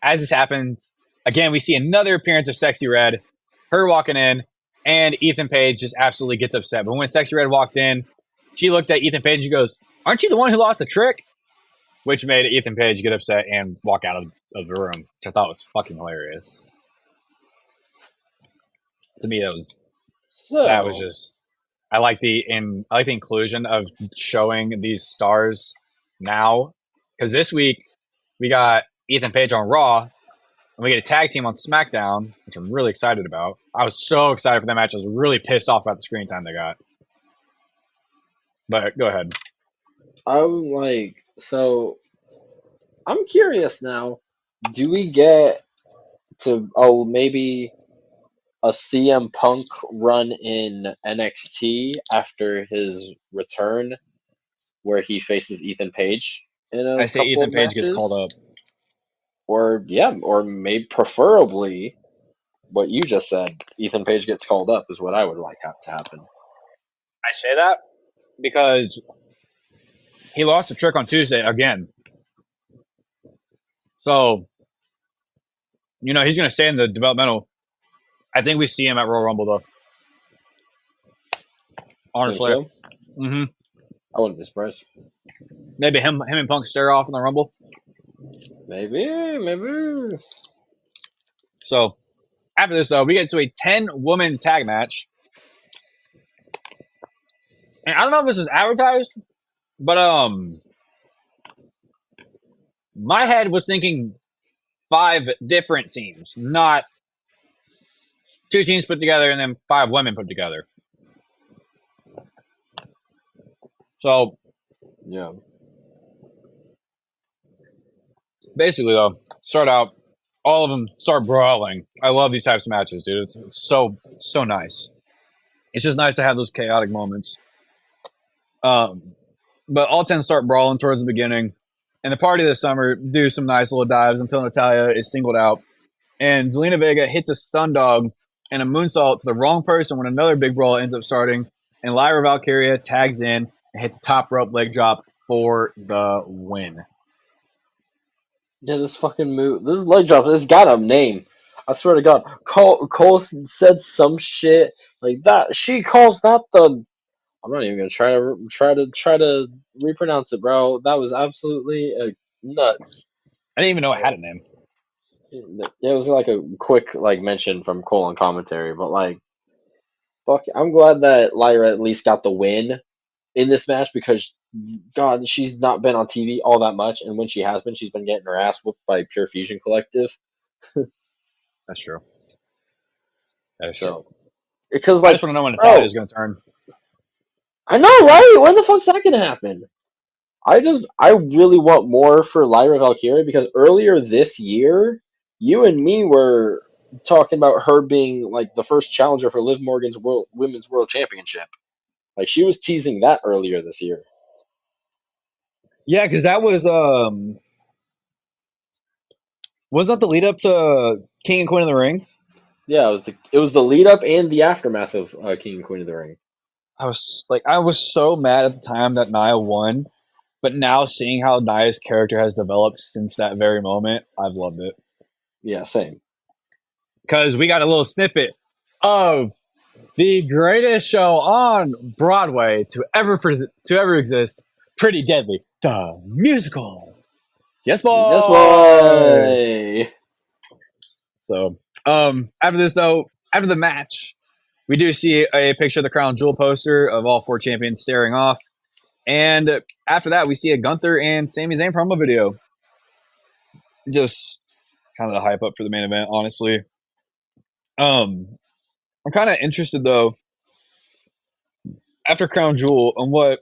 as this happens, again, we see another appearance of Sexy Red, her walking in, and Ethan Page just absolutely gets upset. But when Sexy Red walked in, she looked at Ethan Page and goes, aren't you the one who lost a trick? Which made Ethan Page get upset and walk out of the room, which I thought was fucking hilarious. To me, that was just. I like the inclusion of showing these stars now, because this week we got Ethan Page on Raw, and we get a tag team on SmackDown, which I'm really excited about. I was so excited for that match. I was really pissed off about the screen time they got. But go ahead. I'm like, so I'm curious now. Do we get to maybe a CM Punk run in NXT after his return, where he faces Ethan Page in I a say couple Ethan of Page gets called matches? up. Or maybe preferably what you just said, Ethan Page gets called up is what I would like to happen. I say that because he lost the Trick on Tuesday again. So, he's going to stay in the developmental. I think we see him at Royal Rumble, though. Honestly. Think so? Mm-hmm. I wouldn't be surprised. Maybe him and Punk stare off in the Rumble. Maybe. So, after this, though, we get to a 10-woman tag match. And I don't know if this is advertised, but my head was thinking 5 different teams, not 2 teams put together and then 5 women put together. So, yeah. Basically, though, start out, all of them start brawling. I love these types of matches, dude. It's so nice. It's just nice to have those chaotic moments. But all 10 start brawling towards the beginning. And the party this summer do some nice little dives until Natalya is singled out. And Zelina Vega hits a stun dog and a moonsault to the wrong person when another big brawl ends up starting. And Lyra Valkyria tags in and hits the top rope leg drop for the win. Yeah, this fucking move, this leg drop, it's got a name. I swear to God, Cole said some shit like that. She calls that the. I'm not even gonna try to repronounce it, bro. That was absolutely nuts. I didn't even know it had a name. It was like a quick mention from Cole on commentary, but fuck, I'm glad that Lyra at least got the win in this match because God, she's not been on TV all that much, and when she has been, she's been getting her ass whooped by Pure Fusion Collective. That's true. That is true. Because I just want to know when Natalya is going to turn. I know, right? When the fuck's that going to happen? I really want more for Lyra Valkyria because earlier this year, you and me were talking about her being the first challenger for Liv Morgan's Women's World Championship. She was teasing that earlier this year. Yeah, because that was wasn't that the lead up to King and Queen of the Ring? Yeah, it was the lead up and the aftermath of King and Queen of the Ring. I was so mad at the time that Nia won, but now seeing how Nia's character has developed since that very moment, I've loved it. Yeah, same. Because we got a little snippet of the greatest show on Broadway to ever exist, Pretty Deadly, the musical. Yes, boy. Yes, boy. So, after this though, after the match, we do see a picture of the Crown Jewel poster of all 4 champions staring off. And after that, we see a Gunther and Sami Zayn promo video. Just kind of the hype up for the main event, honestly. I'm kind of interested though, after Crown Jewel, on what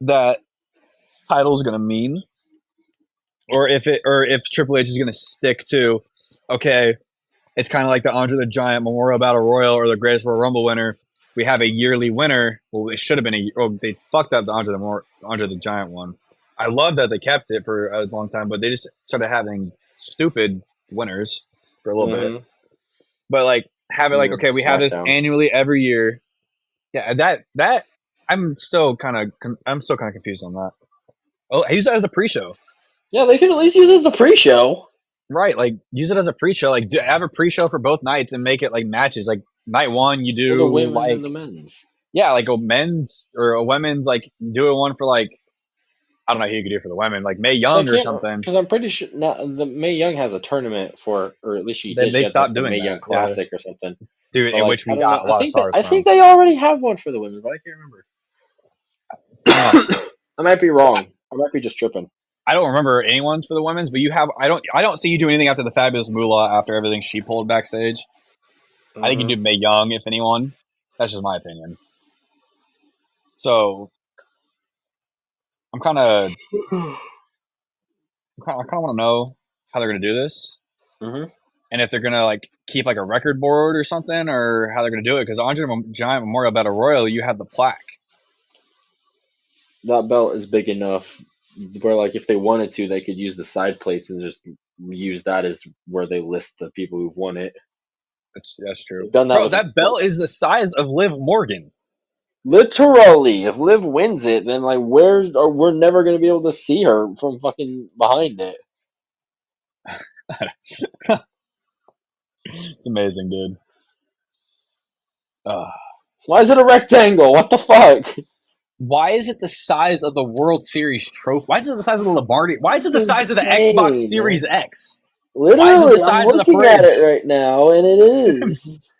that title is going to mean, or if Triple H is going to stick to, okay, it's kind of like the Andre the Giant Memorial Battle Royal or the Greatest Royal Rumble winner. We have a yearly winner. Well, it should have been they fucked up the Andre the Giant one. I love that they kept it for a long time, but they just started having stupid winners for a little bit. But have it okay, we have this annually every year. Yeah, that I'm still kind of confused on that. Oh, use that as a pre-show. Yeah, they can at least use it as a pre-show. Right, use it as a pre-show. Have a pre-show for both nights and make it matches. Night 1, you do for the women and the men's. Yeah, a men's or a women's. Do a one for I don't know who you could do for the women, Mae Young or something. Because I'm pretty sure the Mae Young has a tournament for, or at least she did. They stopped the doing Mae that. Young Classic or something. dude, But in like, which I we don't know. got a lot of stars I from. think they already have one for the women, but I can't remember. I might be So wrong. I might be just tripping. I don't remember anyone's for the women's, but you have. I don't see you doing anything after the Fabulous Moolah after everything she pulled backstage. I think you do Mae Young if anyone. That's just my opinion. So I'm kind of I kind of want to know how they're going to do this, Mm-hmm. and if they're going to like keep like a record board or something, or how they're going to do it. Because on Giant Memorial Battle Royal, you have the plaque. That belt is big enough where, like, if they wanted to, they could use the side plates and just use that as where they list the people who've won it. That's true, They've done that bro. with That belt is the size of Liv Morgan. literally. If Liv wins it, then like we're never gonna be able to see her from fucking behind it. It's amazing, dude. Why is it a rectangle? What the fuck? Why is it the size of the World Series trophy? Why is it the size of the Lombardi? Why is it the It's size of the Xbox insane. Series X? Why is it the Literally, I'm size of the looking at it fridge? right now, and it is.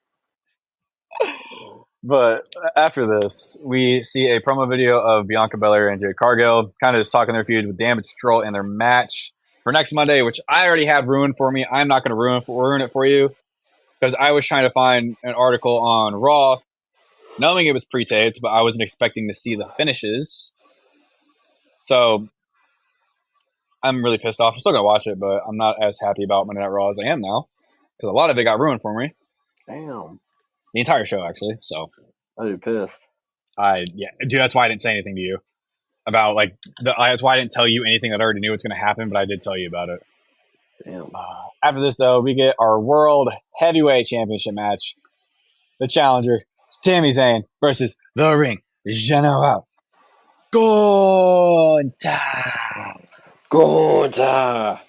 But after this, we see a promo video of Bianca Belair and Jade Cargill kind of just talking their feud with Damage Control and their match for next Monday, which I already have ruined for me. I'm not going to ruin it for you because I was trying to find an article on Raw, knowing it was pre-taped, but I wasn't expecting to see the finishes. So I'm really pissed off. I'm still going to watch it, but I'm not as happy about Monday Night Raw as I am now because a lot of it got ruined for me. Damn. The entire show, actually. So I'd be pissed. dude, that's why I didn't say anything to you about like that's why I didn't tell you anything that I already knew was going to happen, but I did tell you about it. Damn. After this, though, we get our World Heavyweight Championship match. The challenger, Sami Zayn versus The Ring General. Gonta. Gonta.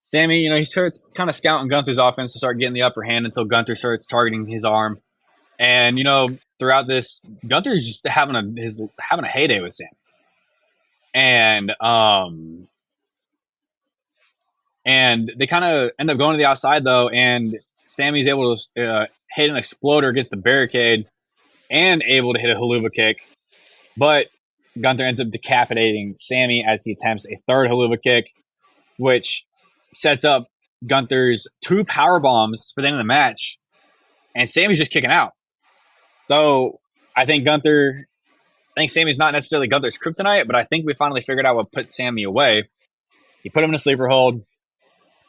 Sammy, he starts kind of scouting Gunther's offense to start getting the upper hand until Gunther starts targeting his arm. And throughout this, Gunther's just having a heyday with Sammy. And they kind of end up going to the outside though, and Sammy's able to hit an exploder, gets the barricade, and able to hit a haluva kick. But Gunther ends up decapitating Sammy as he attempts a third haluva kick, which sets up Gunther's 2 power bombs for the end of the match, and Sammy's just kicking out. So I think Sammy's not necessarily Gunther's kryptonite, but I think we finally figured out what put Sammy away. He put him in a sleeper hold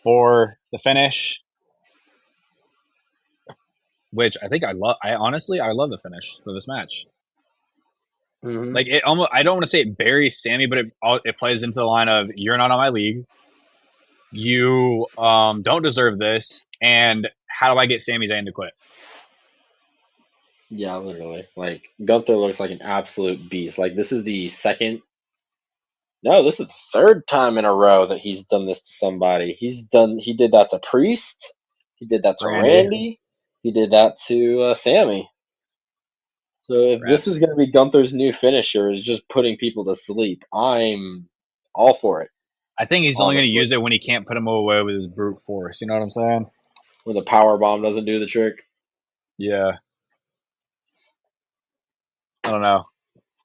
for the finish, which I think I love. I love the finish for this match. Mm-hmm. Like it almost, I don't want to say it buries Sammy, but it plays into the line of "You're not on my league. You don't deserve this." And how do I get Sami Zayn to quit? Yeah, literally. Like, Gunther looks like an absolute beast. Like, this is the third time in a row that he's done this to somebody. He did that to Priest. He did that to Randy. He did that to Sammy. So if this is going to be Gunther's new finisher, is just putting people to sleep, I'm all for it. I think he's only going to use it when he can't put him away with his brute force. You know what I'm saying? When the power bomb doesn't do the trick. Yeah. I don't know.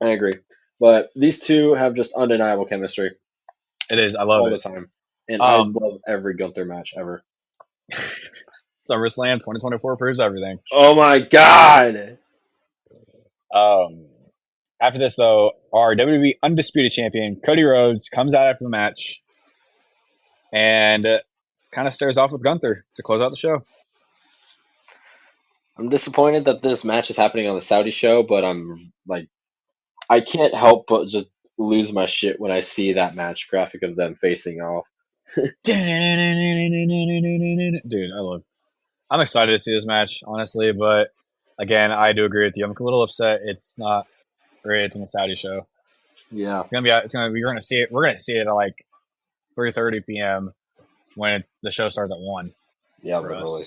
I agree. But these two have just undeniable chemistry. It is. I love it. All the time. And I love every Gunther match ever. SummerSlam 2024 proves everything. Oh my God! After this, though, our WWE Undisputed Champion, Cody Rhodes, comes out after the match and kind of stares off with Gunther to close out the show. I'm disappointed that this match is happening on the Saudi show, but I'm like, I can't help but just lose my shit when I see that match graphic of them facing off. Dude, I'm excited to see this match, honestly, but again, I do agree with you. I'm a little upset it's not, or it's in the Saudi show. Yeah, we're gonna see it. We're gonna see it at like 3:30 p.m. when the show starts at 1. Yeah, literally.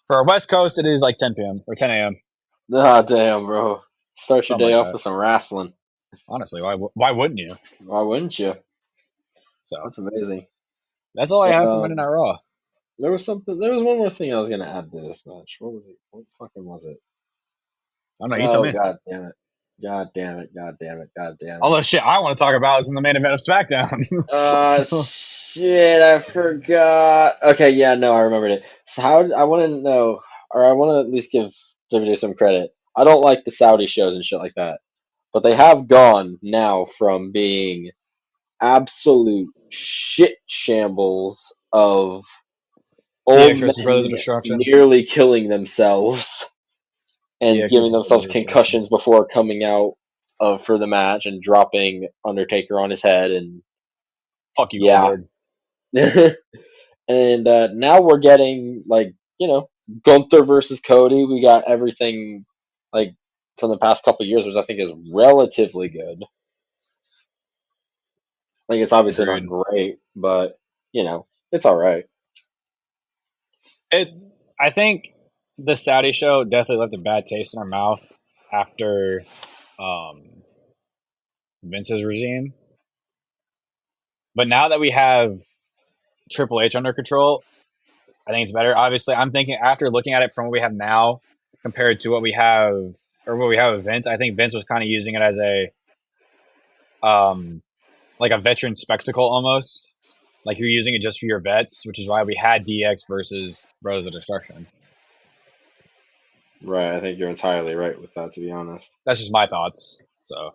For our West Coast, it is like 10 p.m. or 10 a.m. Ah, damn, bro. Start your day off with some wrestling. Honestly, why wouldn't you? Why wouldn't you? So that's amazing. That's all I have for Monday Night Raw. There was something. There was one more thing I was gonna add to this match. What was it? What fucking was it? I don't know. You tell Oh, me. god damn it! God damn it! God damn it! God damn All it! the shit I want to talk about is in the main event of SmackDown. Shit! I forgot. Okay, yeah, no, I remembered it. So I want to know, or I want to at least give WWE some credit. I don't like the Saudi shows and shit like that, but they have gone now from being absolute shit shambles of old DX versus Brothers of men Destruction. nearly killing themselves and DX giving versus Brothers themselves of Destruction. concussions before coming out for the match and dropping Undertaker on his head and Fuck you, yeah. Goldberg. And now we're getting like Gunther versus Cody. We got everything like from the past couple years, which I think is relatively good. Like it's obviously not Agreed. great, but it's all right. It. I think the Saudi show definitely left a bad taste in our mouth after um, Vince's regime. But now that we have Triple H under control, I think it's better. Obviously, I'm thinking after looking at it from what we have now compared to what we have or what we have with Vince, I think Vince was kind of using it as um like a veteran spectacle almost. Like you're using it just for your vets, which is why we had DX versus Brothers of Destruction. Right, I think you're entirely right with that, to be honest. That's just my thoughts. So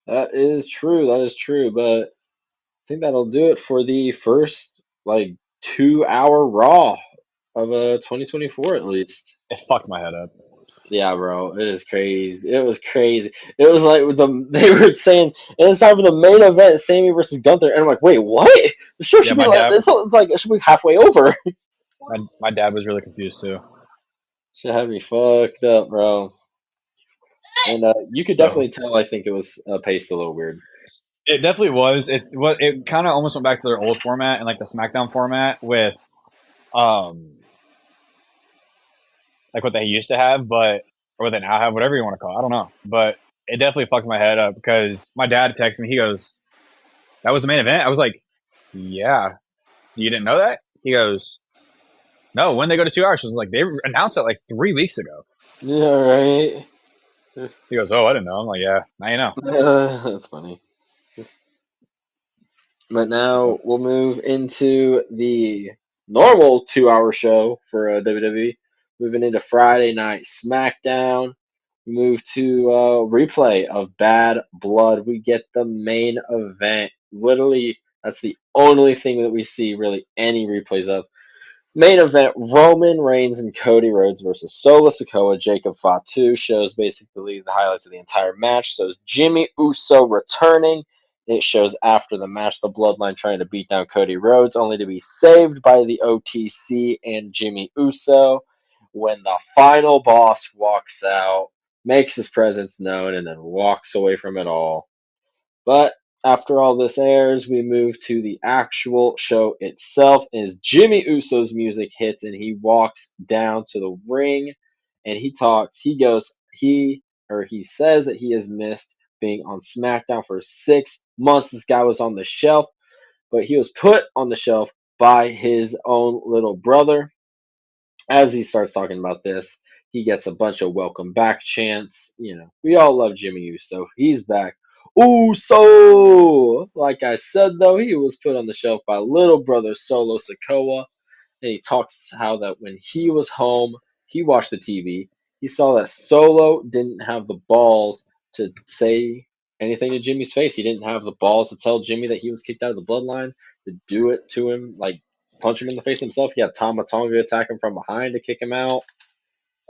That is true. That is true. But I think that'll do it for the first like 2 hour Raw of 2024 at least. it fucked my head up. Yeah, bro, it is crazy. It was crazy. It was like they were saying, and it's time for the main event, Sammy versus Gunther, and I'm like, wait, what? The show Yeah, should be like it's like it should be halfway over. my dad was really confused too. Should have me fucked up, bro. And you could So definitely tell. I think it was paced a little weird. it definitely was. It kind of almost went back to their old format and like the SmackDown format with um like what they used to have, but or what they now have, whatever you want to call it. I don't know, but it definitely fucked my head up because my dad texted me. He goes, "That was the main event." I was like, "Yeah, you didn't know that?" He goes, "No, when they go to 2 hours." She was like, "They announced it like 3 weeks ago." Yeah, right. He goes, "Oh, I didn't know." I'm like, "Yeah, now you know." That's funny. But now So we'll move into the normal 2 hour show for WWE. Moving into Friday Night SmackDown. We move to replay of Bad Blood. We get the main event. Literally, that's the only thing that we see really any replays of. Main event: Roman Reigns and Cody Rhodes versus Solo Sikoa, Jacob Fatu. Shows basically the highlights of the entire match. Shows Jimmy Uso returning. It shows after the match the Bloodline trying to beat down Cody Rhodes, only to be saved by the OTC and Jimmy Uso when the final boss walks out, makes his presence known, and then walks away from it all. But after all this airs, we move to the actual show itself. As Jimmy Uso's music hits and he walks down to the ring and he talks, he says that he has missed being on SmackDown for 6 months. This guy was on the shelf, but he was put on the shelf by his own little brother. As he starts talking about this, he gets a bunch of welcome back chants. We all love Jimmy Uso. He's back. Uso! Like I said, though, he was put on the shelf by little brother Solo Sikoa. And he talks how that when he was home, he watched the TV. He saw that Solo didn't have the balls to say anything to Jimmy's face. He didn't have the balls to tell Jimmy that he was kicked out of the bloodline, to do it to him, like punch him in the face himself. He had Tama Tonga attack him from behind to kick him out.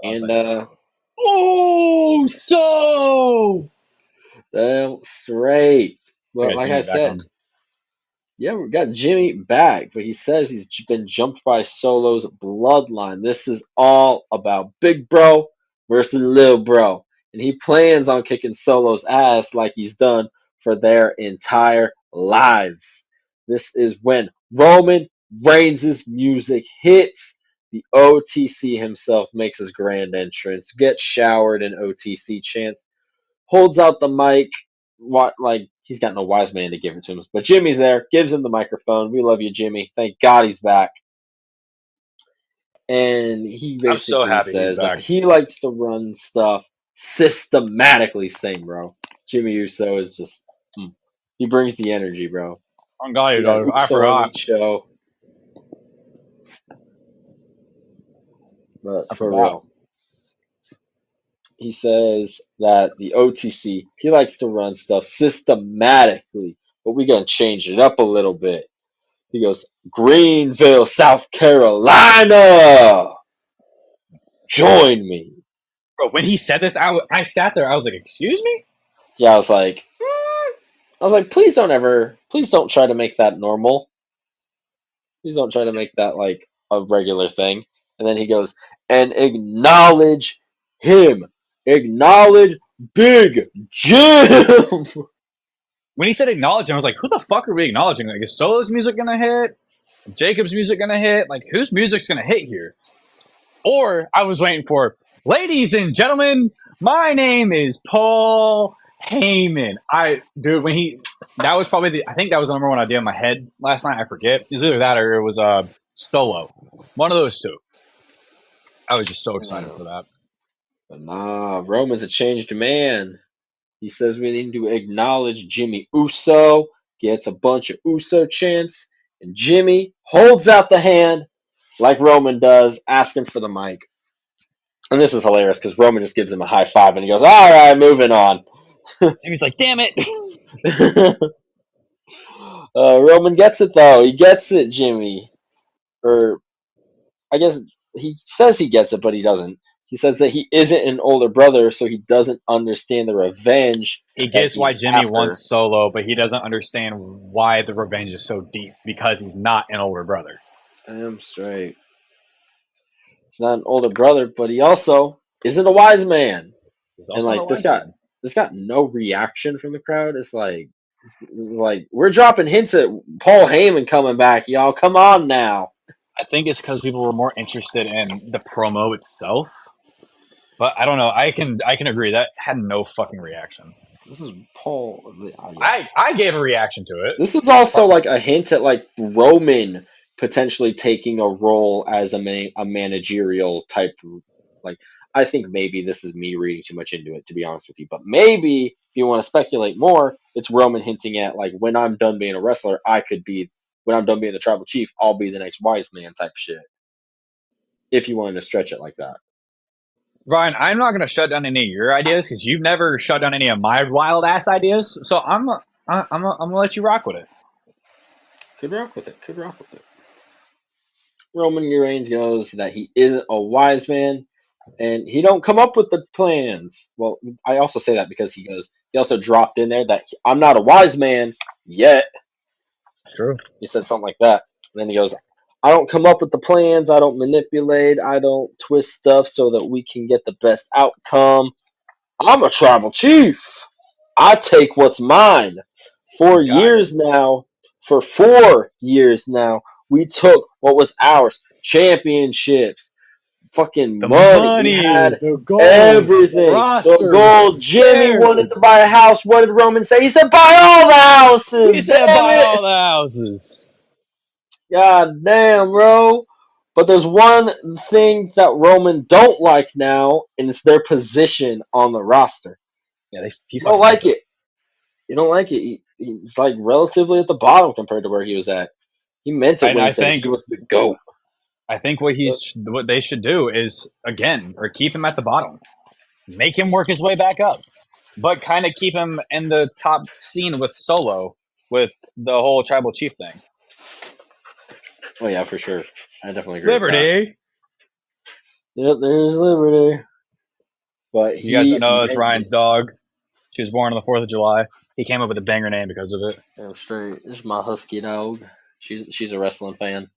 I was And like, "Oh, so damn straight. I But got like I Jimmy back said, on." yeah, we got Jimmy back, but he says he's been jumped by Solo's bloodline. This is all about Big Bro versus Lil Bro. And he plans on kicking Solo's ass like he's done for their entire lives. This is when Roman Reigns' music hits. The OTC himself makes his grand entrance, gets showered in OTC chants, holds out the mic, what like he's got no wise man to give it to him. But Jimmy's there, gives him the microphone. We love you, Jimmy. Thank God he's back. And he I'm so basically happy he's says that back. he likes to run stuff systematically. Same, bro. Jimmy Uso is just he brings the energy, bro. I'm glad you We got know. I Uso on forgot. each show, but I for forgot. real, he says that the OTC he likes to run stuff systematically, but we gonna change it up a little bit. He goes, Greenville, South Carolina. Join me. Bro, when he said this, I sat there. I was like, "Excuse me." Yeah, I was like, please don't try to make that normal. Please don't try to make that like a regular thing. And then he goes, and acknowledge him. Acknowledge Big Jim. When he said acknowledge, I was like, "Who the fuck are we acknowledging? Like, is Solo's music gonna hit? Jacob's music gonna hit? Like, whose music's gonna hit here?" Or I was waiting for, ladies and gentlemen, my name is Paul Heyman. That was probably I think that was the number one idea in my head last night. I forget. It was either that or it was Solo. One of those two. I was just so excited for that. But nah, Roman's a changed man. He says we need to acknowledge Jimmy Uso. Gets a bunch of Uso chants. And Jimmy holds out the hand like Roman does, asking for the mic. And this is hilarious because Roman just gives him a high five and he goes, all right, moving on. Jimmy's like, damn it. Roman gets it, though. He gets it, Jimmy. Or, I guess he says he gets it, but he doesn't. He says that he isn't an older brother, so he doesn't understand the revenge. He That gets why he's Jimmy after. wants Solo, but he doesn't understand why the revenge is so deep because he's not an older brother. I'm straight. He's not an older brother, but he also isn't a wise man. And like this got no reaction from the crowd. It's like we're dropping hints at Paul Heyman coming back, y'all. Come on now. I think it's because people were more interested in the promo itself. But I don't know. I can agree that had no fucking reaction. This is Paul. I gave a reaction to it. This is also like a hint at like Roman potentially taking a role as a managerial type. Like I think maybe this is me reading too much into it, to be honest with you. But maybe if you want to speculate more, it's Roman hinting at like when I'm done being a wrestler, when I'm done being the tribal chief, I'll be the next wise man type shit. If you wanted to stretch it like that. Ryan, I'm not going to shut down any of your ideas because you've never shut down any of my wild ass ideas. So I'm gonna let you rock with it. Could rock with it. Roman Reigns goes that he isn't a wise man and he don't come up with the plans. Well, I also say that because he also dropped in there that I'm not a wise man yet. True. He said something like that. And then he goes, I don't come up with the plans. I don't manipulate. I don't twist stuff so that we can get the best outcome. I'm a tribal chief. I take what's mine. For 4 years now, we took what was ours. Championships. Fucking The money. We had the gold, everything. The gold. Jimmy wanted to buy a house. What did Roman say? He said, buy all the houses. He said, buy all the houses. God damn, bro. But there's one thing that Roman don't like now, and it's their position on the roster. Yeah, you don't like it. You don't like it. He's like relatively at the bottom compared to where he was at. He meant it when he said he was the GOAT. I think what they should do is keep him at the bottom, make him work his way back up, but kind of keep him in the top scene with Solo with the whole tribal chief thing. Oh yeah, for sure. I definitely agree. Liberty. Yep, there's Liberty. But you guys don't know it's Ryan's dog. She was born on the 4th of July. He came up with a banger name because of it. I'm straight. This is my husky dog. She's a wrestling fan.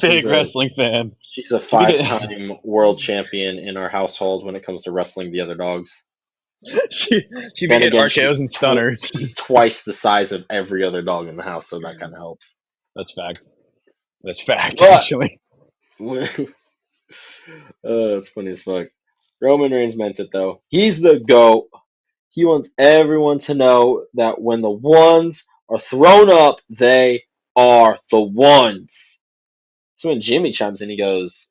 Big wrestling fan. She's a 5-time world champion in our household when it comes to wrestling the other dogs. she be hitting RKOs and stunners. She's twice the size of every other dog in the house, so that kind of helps. That's fact, actually. It's funny as fuck. Roman Reigns meant it, though. He's the GOAT. He wants everyone to know that when the ones are thrown up, they are the ones. So when Jimmy chimes in, he goes,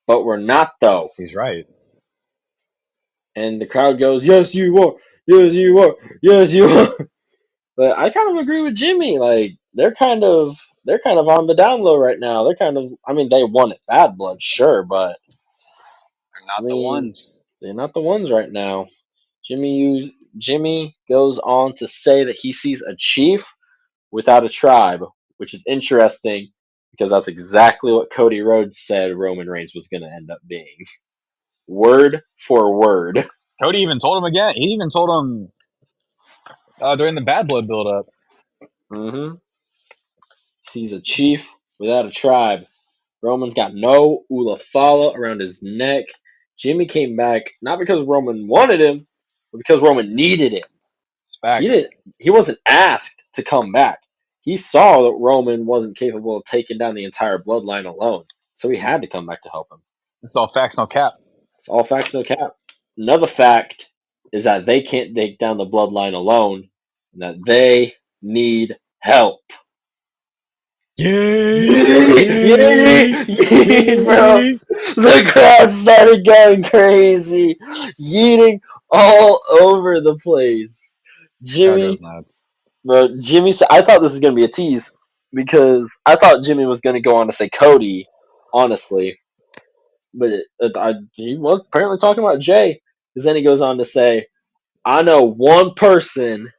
"But we're not, though." He's right. And the crowd goes, "Yes, you are. Yes, you are. Yes, you are." But I kind of agree with Jimmy. Like they're kind of on the down low right now. They're kind of. I mean, they won it bad blood, sure, but They're I not the mean, ones. they're not the ones right now. Jimmy goes on to say that he sees a chief without a tribe, which is interesting because that's exactly what Cody Rhodes said Roman Reigns was going to end up being. Word for word. Cody even told him again. He even told him during the Bad Blood build-up. Mm-hmm. Sees a chief without a tribe. Roman's got no Ulafala around his neck. Jimmy came back not because Roman wanted him, but because Roman needed him. He Fact. didn't. He wasn't asked to come back. He saw that Roman wasn't capable of taking down the entire bloodline alone, so he had to come back to help him. It's all facts, no cap. It's all facts, no cap. Another fact is that they can't take down the bloodline alone, and that they need help. Yay! Yay! Yay! Yay, bro. Yay! The crowd started going crazy, yeeting all over the place. Crowd goes Jimmy, nuts. bro, Jimmy said, I thought this was going to be a tease because I thought Jimmy was going to go on to say Cody, honestly. But he was apparently talking about Jay. Because then he goes on to say, I know one person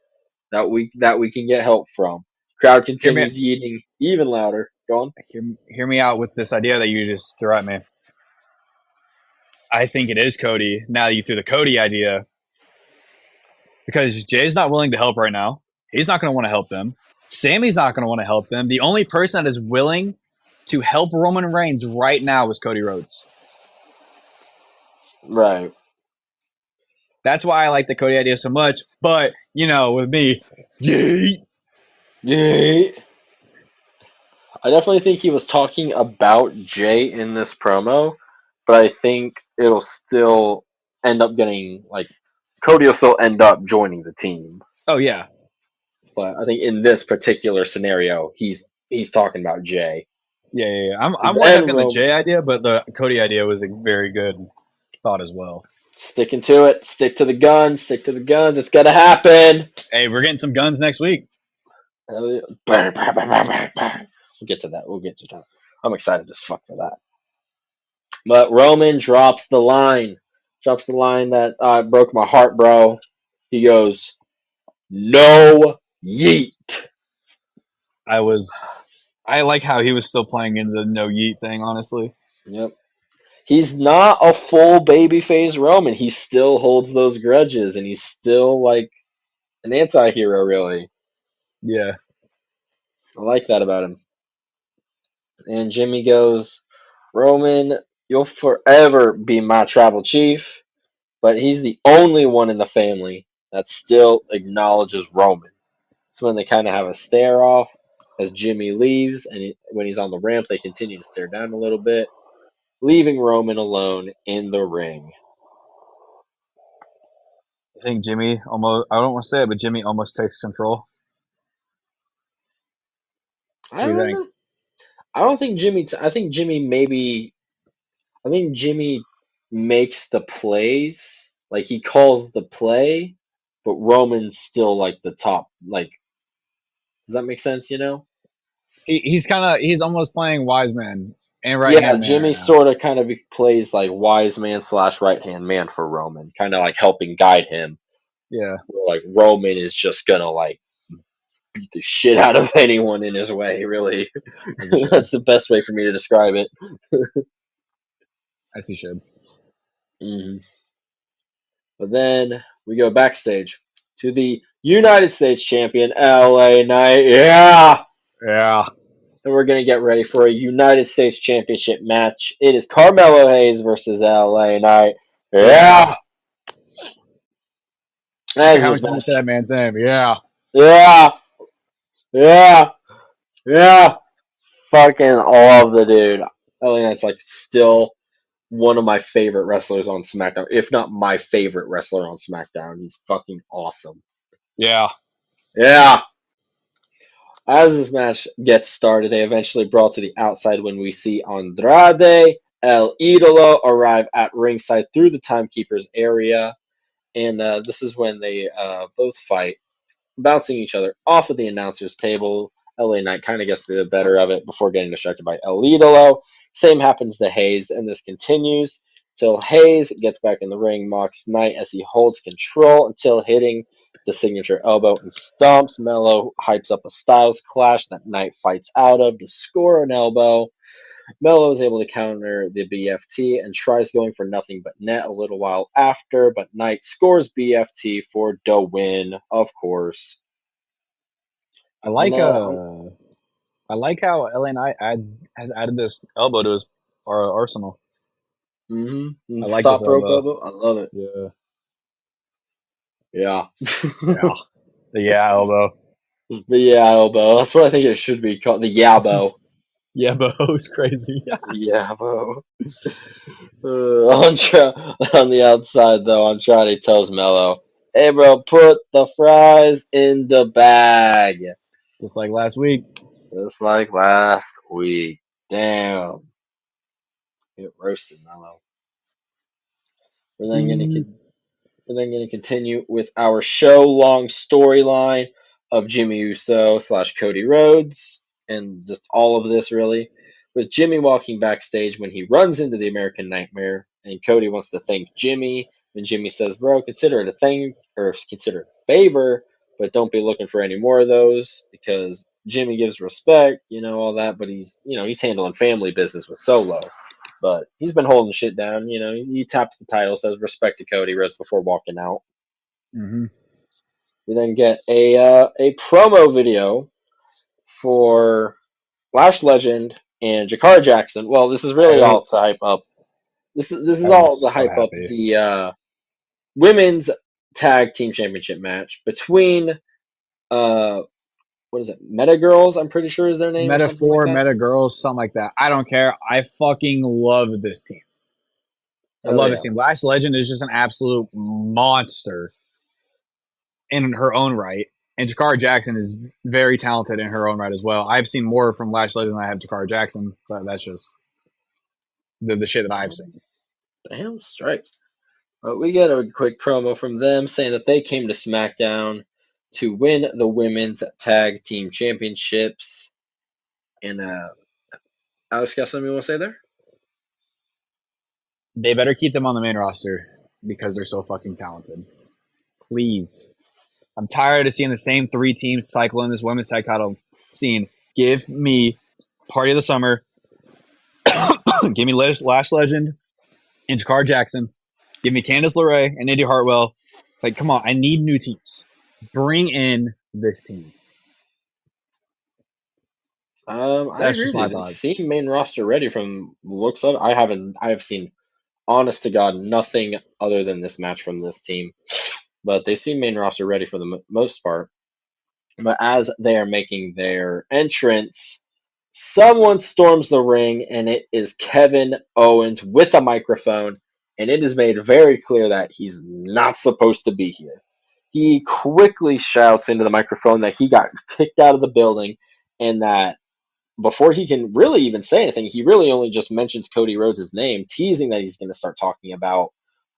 that we can get help from. Crowd Hear me, continues yeeting even louder. Go on. hear me out with this idea that you just threw at me. I think it is Cody. Now that you threw the Cody idea, because Jay's not willing to help right now. He's not going to want to help them. Sammy's not going to want to help them. The only person that is willing to help Roman Reigns right now is Cody Rhodes. Right. That's why I like the Cody idea so much. But, with me, yay! Yay. I definitely think he was talking about Jay in this promo, but I think it'll still end up getting like Cody will still end up joining the team. Oh, yeah. But I think in this particular scenario, he's talking about Jay. Yeah. I'm more And happy on the Roman Jay idea, but the Cody idea was a very good thought as well. sticking to it, stick to the guns, stick to the guns. It's gonna happen. Hey, we're getting some guns next week. We'll get to that. We'll get to that. I'm excited as fuck for that. But Roman drops the line. Drops the line that broke my heart, bro. He goes, "No yeet." I like how he was still playing into the no yeet thing, honestly. Yep. He's not a full babyface Roman. He still holds those grudges, and he's still like an anti-hero, really. Yeah. I like that about him. And Jimmy goes, "Roman, you'll forever be my tribal chief, but he's the only one in the family that still acknowledges Roman." So when they kind of have a stare off as Jimmy leaves, and when he's on the ramp, they continue to stare down a little bit, leaving Roman alone in the ring. I think Jimmy almost, I don't want to say it, but Jimmy almost takes control. I What do you don't think? know. I don't think Jimmy. I think Jimmy maybe. I think Jimmy makes the plays, like he calls the play, but Roman's still like the top. Like, does that make sense? He's almost playing wise man and right Yeah, hand man Jimmy right now. sort of kind of plays like wise man slash right hand man for Roman, kind of like helping guide him. Yeah. Where, like Roman is just gonna like beat the shit out of anyone in his way. Really, As he should. that's the best way for me to describe it. As he should. hmm But then we go backstage to the United States champion, LA Knight. Yeah! Yeah. And we're going to get ready for a United States championship match. It is Carmelo Hayes versus LA Knight. Yeah! I don't care As how this many times you say match. that man's name. Yeah. Yeah! Yeah! Yeah! Fucking love the dude. LA Knight's like still one of my favorite wrestlers on SmackDown, if not my favorite wrestler on SmackDown. He's fucking awesome. Yeah. Yeah. As this match gets started, they eventually brawl to the outside when we see Andrade El Idolo arrive at ringside through the timekeeper's area. And this is when they both fight, bouncing each other off of the announcer's table. LA Knight kind of gets the better of it before getting distracted by El Idolo. Same happens to Hayes, and this continues till Hayes gets back in the ring, mocks Knight as he holds control until hitting the signature elbow and stomps. Mello hypes up a Styles clash that Knight fights out of to score an elbow. Mello is able to counter the BFT and tries going for nothing but net a little while after, but Knight scores BFT for the win, of course. I And like I like how LA Knight has added this elbow to his arsenal. I like this stop rope elbow. elbow, I love it. Yeah. Yeah. Yeah. The yeah elbow. The yeah elbow. That's what I think it should be called. The yabo. Yeah, but it's crazy. Yabo. On the outside, though, Andrade tells Mello, "Hey, bro, put the fries in the bag." Just like last week. Just like last week. Damn. Get roasted, Mello. We're then going See. to We're then going to continue with our show-long storyline of Jimmy Uso / Cody Rhodes, and just all of this really, with Jimmy walking backstage when he runs into the American Nightmare, and Cody wants to thank Jimmy, and Jimmy says, "Bro, consider it a thing, or consider it a favor, but don't be looking for any more of those because Jimmy gives respect, all that, but he's handling family business with Solo." But he's been holding shit down. He taps the title, says respect to Cody Rhodes before walking out. Mm-hmm. We then get a promo video for Lash Legend and Jakar Jackson. Well, this is really I all to hype up. This is I'm all to so hype up happy. the women's tag team championship match between what is it? Meta Girls, I'm pretty sure is their name or Meta something like 4, that. Meta Girls, something like that. I don't care. I fucking love this team. I Oh love this yeah. team. Lash Legend is just an absolute monster in her own right. And Jakar Jackson is very talented in her own right as well. I've seen more from Lash Legend than I have Jakar Jackson. So that's just the shit that I've seen. Damn straight. But we get a quick promo from them saying that they came to SmackDown to win the women's tag team championships. And Alex, got something you want to say there? They better keep them on the main roster because they're so fucking talented. Please. I'm tired of seeing the same 3 teams cycle in this women's tag title scene. Give me Party of the Summer. Give me Lash Legend and Jakar Jackson. Give me Candice LeRae and Indy Hartwell. Like, come on, I need new teams. Bring in this team. I That's agree just with you. my They thoughts. seem main roster ready from the looks of it. I have seen, honest to God, nothing other than this match from this team. But they seem main roster ready for the most part. But as they are making their entrance, someone storms the ring, and it is Kevin Owens with a microphone. And it is made very clear that he's not supposed to be here. He quickly shouts into the microphone that he got kicked out of the building, and that before he can really even say anything, he really only just mentions Cody Rhodes' name, teasing that he's going to start talking about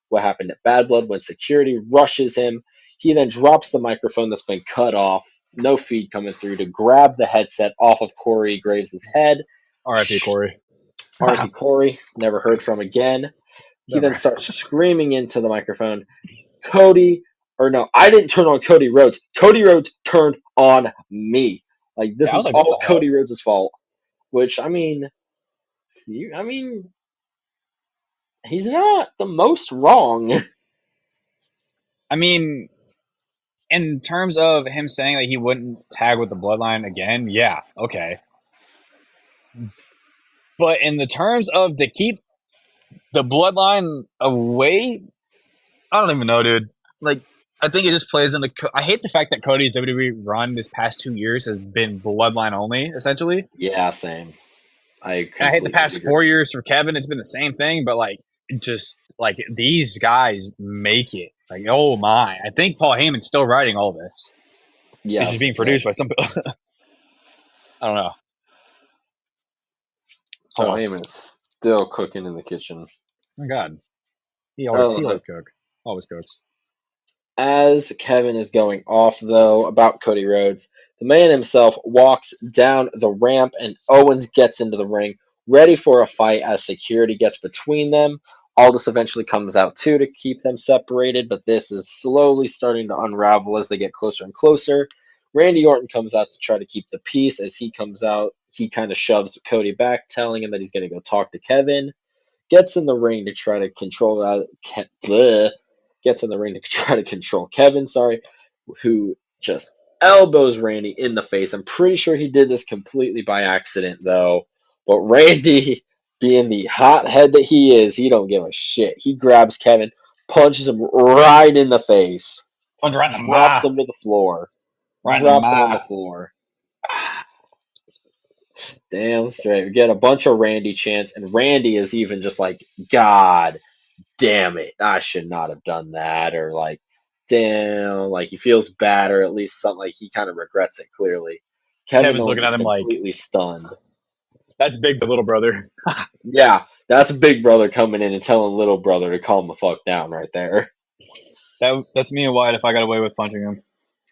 what happened at Bad Blood when security rushes him. He then drops the microphone that's been cut off, no feed coming through, to grab the headset off of Corey Graves' head. R.I.P. Corey. R.I.P. Corey, never heard from again. He then Never. starts screaming into the microphone, Cody, or no, I didn't turn on Cody Rhodes. Cody Rhodes turned on me. Like, this Yeah, I was is like, what all the hell? Cody Rhodes' fault. Which, I mean, he's not the most wrong. I mean, in terms of him saying that he wouldn't tag with the bloodline again, yeah, okay. But in the terms of to keep the bloodline away, I don't even know, dude. Like, I think it just plays into. I hate the fact that Cody's WWE run this past 2 years has been bloodline only, essentially. Yeah, same. I And I hate the completely past agree. 4 years for Kevin. It's been the same thing, but like, just like these guys make it. Like, oh my! I think Paul Heyman's still writing all this. It's just Yes, being produced by some. I don't know. Paul So, Heyman is still cooking in the kitchen. oh my God, he Oh, always cooks. Always cooks. as Kevin is going off, though, about Cody Rhodes, the man himself walks down the ramp and Owens gets into the ring, ready for a fight as security gets between them. Aldis eventually comes out too to keep them separated, but this is slowly starting to unravel as they get closer and closer. Randy Orton comes out to try to keep the peace. As he comes out, he kind of shoves Cody back, telling him that he's going to go talk to Kevin. Gets in the ring to try to control gets in the ring to try to control Kevin, who just elbows Randy in the face. I'm pretty sure he did this completely by accident though. But Randy, being the hothead that he is, he don't give a shit. He grabs Kevin, punches him right in the face, Punch right in the drops mouth. him to the floor. Right in the Drops him on the mouth. floor. Damn straight. We get a bunch of Randy chants, and Randy is even just like, God damn it, I should not have done that, or like, damn, like he feels bad, or at least something like he kind of regrets it clearly. Kevin Kevin's Owens looking is at him like, completely stunned. "That's big, little brother." Yeah, that's Big Brother coming in and telling Little Brother to calm the fuck down right there. That's me and Wyatt if I got away with punching him.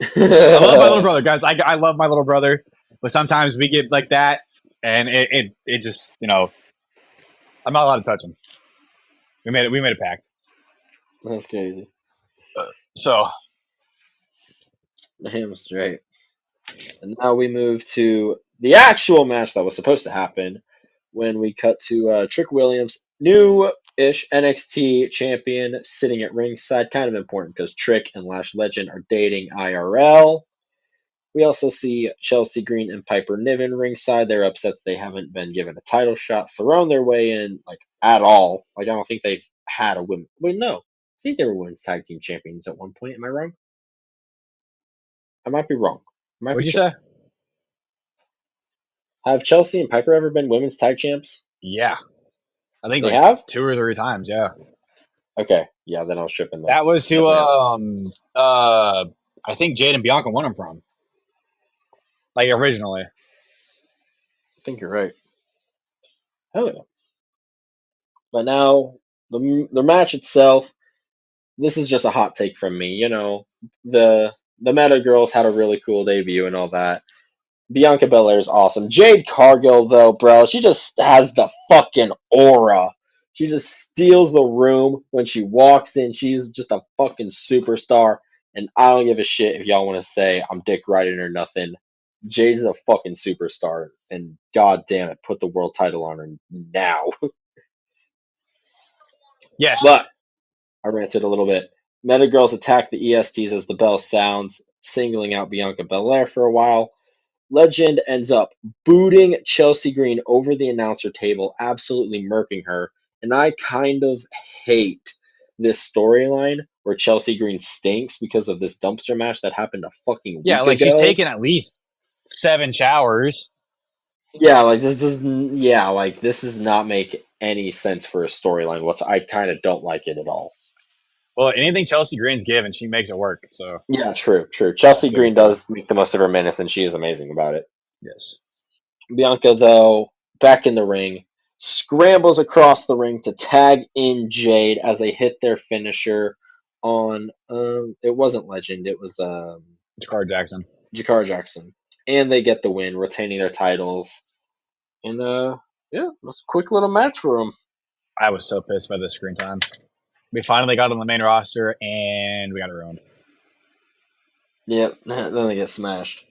I love my little brother, guys. I love my little brother, but sometimes we get like that, and it just I'm not allowed to touch him. We made a pact. That's crazy. So Damn straight. And now we move to the actual match that was supposed to happen when we cut to Trick Williams, new-ish NXT champion, sitting at ringside. Kind of important because Trick and Lash Legend are dating IRL. We also see Chelsea Green and Piper Niven ringside. They're upset that they haven't been given a title shot thrown their way in, like, at all. Like, I don't think they've had a women. Wait, no. I think they were women's tag team champions at one point. Am I wrong? I might be wrong. I might be what'd you say? tripping. Have Chelsea and Piper ever been women's tag champs? Yeah, I think They like have? 2 or 3 times. Yeah, Okay. Yeah, then I was tripping then. that was who. Definitely have. I think Jade and Bianca won them from, like originally. I think you're right. Hell yeah. But now, the match itself, this is just a hot take from me. You know, the Meta Girls had a really cool debut and all that. Bianca Belair is awesome. Jade Cargill, though, bro, she just has the fucking aura. She just steals the room when she walks in. She's just a fucking superstar. And I don't give a shit if y'all want to say I'm dick riding or nothing. Jade's a fucking superstar. And god damn it, put the world title on her now. Yes, But I ranted a little bit. Meta Girls attack the ESTs as the bell sounds, singling out Bianca Belair for a while. Legend ends up booting Chelsea Green over the announcer table, absolutely murking her. And I kind of hate this storyline where Chelsea Green stinks because of this dumpster match that happened a fucking yeah, week like she's ago. taken at least 7 showers. Yeah, like this doesn't. Yeah, like this does not make any sense for a storyline. I kind of don't like it at all. Well, anything Chelsea Green's given, she makes it work. So Yeah, true, true. that's Chelsea good Green too. does make the most of her minutes, and she is amazing about it. Yes. Bianca, though, back in the ring, scrambles across the ring to tag in Jade as they hit their finisher on it wasn't Legend, it was Jakar Jackson. Jakar Jackson. And they get the win, retaining their titles. And yeah, it was a quick little match for them. I was so pissed by the screen time. We finally got on the main roster and we got it ruined. Yep, then they get smashed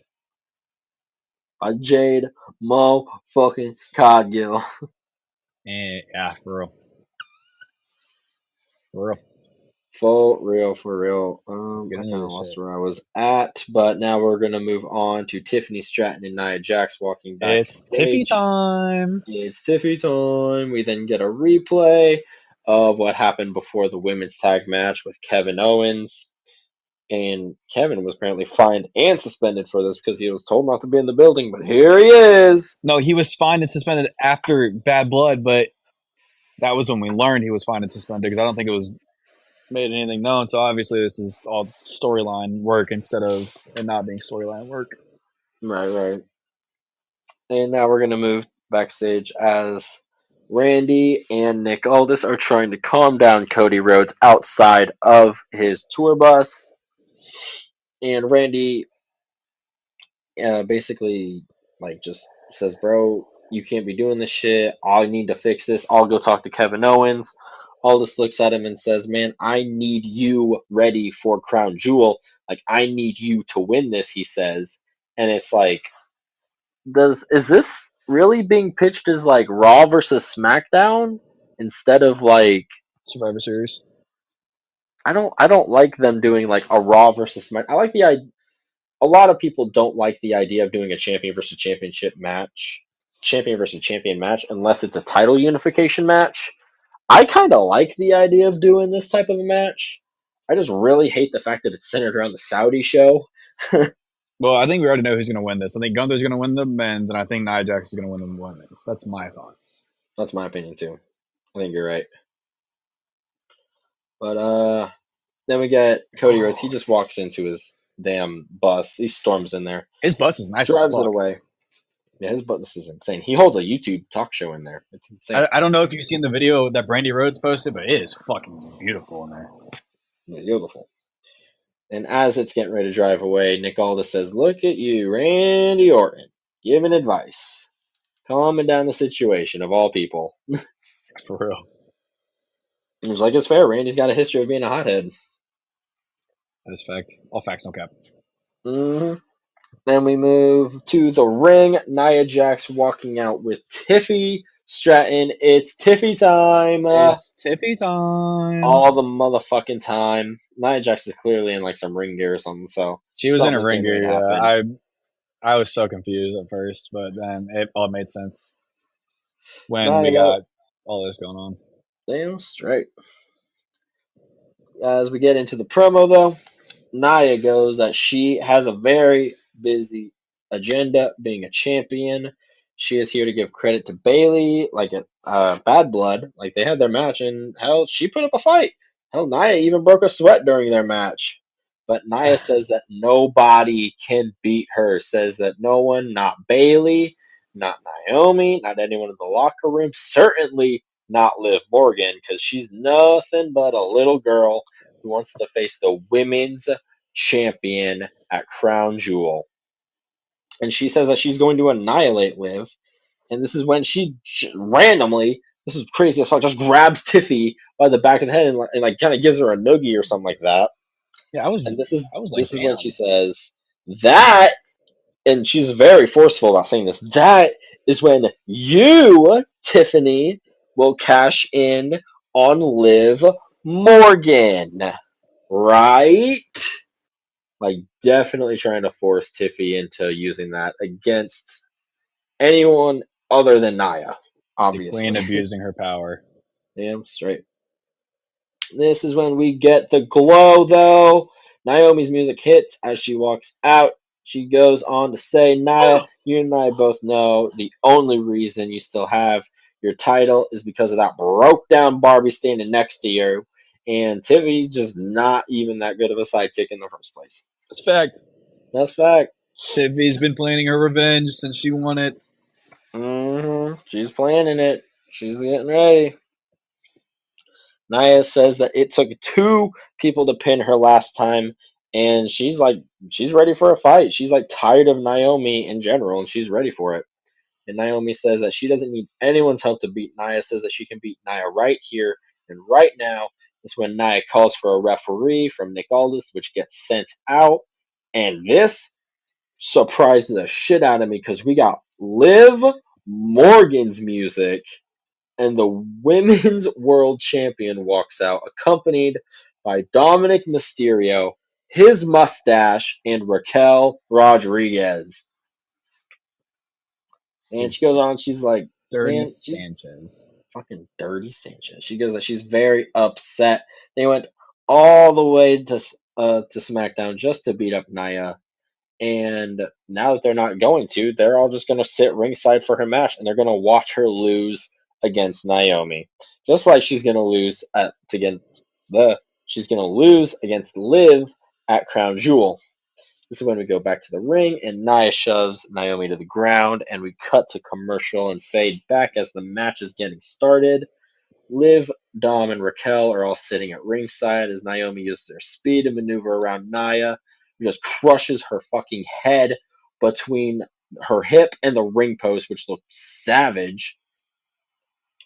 by Jade motherfucking Cargill. And yeah, for real. For real. For real, for real. Let's get I into kind of this lost shit. where I was at, but now we're gonna move on to Tiffany Stratton and Nia Jax walking It's Tiffy backstage. time. It's Tiffy time. We then get a replay of what happened before the women's tag match with Kevin Owens, And Kevin was apparently fined and suspended for this because he was told not to be in the building, but here he is. No, he was fined and suspended after Bad Blood, but that was when we learned he was fined and suspended because I don't think it was made anything known. So obviously this is all storyline work instead of it not being storyline work. Right. And now we're going to move backstage as Randy and Nick Aldis are trying to calm down Cody Rhodes outside of his tour bus. And Randy basically just says, bro, you can't be doing this shit. I need to fix this. I'll go talk to Kevin Owens. Aldis looks at him and says, man, I need you ready for Crown Jewel. Like, I need you to win this, he says. And it's like, is this really being pitched as like Raw versus SmackDown instead of like Survivor Series? I don't like them doing like a Raw versus Smack. I like the idea. A lot of people don't like the idea of doing a champion versus champion match, unless it's a title unification match. I kind of like the idea of doing this type of a match. I just really hate the fact that it's centered around the Saudi show. Well, I think we already know who's going to win this. I think Gunther's going to win the men's, and I think Nia Jax is going to win the women's. That's my thoughts. That's my opinion too. I think you're right. But then we get Cody Rhodes. He just walks into his damn bus. He storms in there. His bus is nice. Drives it away. Yeah, his bus is insane. He holds a YouTube talk show in there. It's insane. I don't know if you've seen the video that Brandy Rhodes posted, but it is fucking beautiful in there. Yeah, beautiful. And as it's getting ready to drive away, Nick Aldis says, look at you, Randy Orton, giving advice. Calming down the situation, of all people. For real. It was like, it's fair. Randy's got a history of being a hothead. That is fact. All facts, no cap. Mm-hmm. Then we move to the ring. Nia Jax walking out with Tiffy Stratton. It's Tiffy time. It's Tiffy time. All the motherfucking time. Nia Jax is clearly in like some ring gear or something. So she was in a ring gear. Yeah, I was so confused at first, but then it all made sense when we got all this going on. Damn straight. As we get into the promo, though, Nia goes that she has a very busy agenda being a champion. She is here to give credit to Bayley, like at Bad Blood. Like, they had their match, and hell, she put up a fight. Hell, Nia even broke a sweat during their match. But Nia says that nobody can beat her. Says that no one, not Bayley, not Naomi, not anyone in the locker room, certainly not Liv Morgan, because she's nothing but a little girl who wants to face the women's champion at Crown Jewel. And she says that she's going to annihilate Liv. And this is when she randomly, this is crazy as fuck, just grabs Tiffy by the back of the head and like kind of gives her a noogie or something like that. Yeah, this is when she says that, and she's very forceful about saying this. That is when you, Tiffany, will cash in on Liv Morgan, right? Like, definitely trying to force Tiffy into using that against anyone other than Nia, obviously. The queen abusing her power. Damn straight. This is when we get the glow, though. Naomi's music hits as she walks out. She goes on to say, Nia, you and I both know the only reason you still have your title is because of that broke down Barbie standing next to you. And Tiffy's just not even that good of a sidekick in the first place. That's fact. That's fact. Tiffy's been planning her revenge since she won it. Mm-hmm. She's planning it. She's getting ready. Nia says that it took 2 people to pin her last time, and she's ready for a fight. She's like tired of Naomi in general, and she's ready for it. And Naomi says that she doesn't need anyone's help to beat Nia. Says that she can beat Nia right here and right now. That's when Nia calls for a referee from Nick Aldis, which gets sent out. And this surprised the shit out of me because we got Liv Morgan's music. And the women's world champion walks out, accompanied by Dominic Mysterio, his mustache, and Raquel Rodriguez. And she goes on, she's like, Dirty Sanchez. Fucking Dirty Sanchez. She goes that she's very upset. They went all the way to to SmackDown just to beat up Nia. And now that they're not going to, they're all just going to sit ringside for her match, and they're going to watch her lose against Naomi, just like she's going to lose she's going to lose against Liv at Crown Jewel. This is when we go back to the ring, and Nia shoves Naomi to the ground, and we cut to commercial and fade back as the match is getting started. Liv, Dom, and Raquel are all sitting at ringside as Naomi uses their speed to maneuver around Nia, who just crushes her fucking head between her hip and the ring post, which looked savage.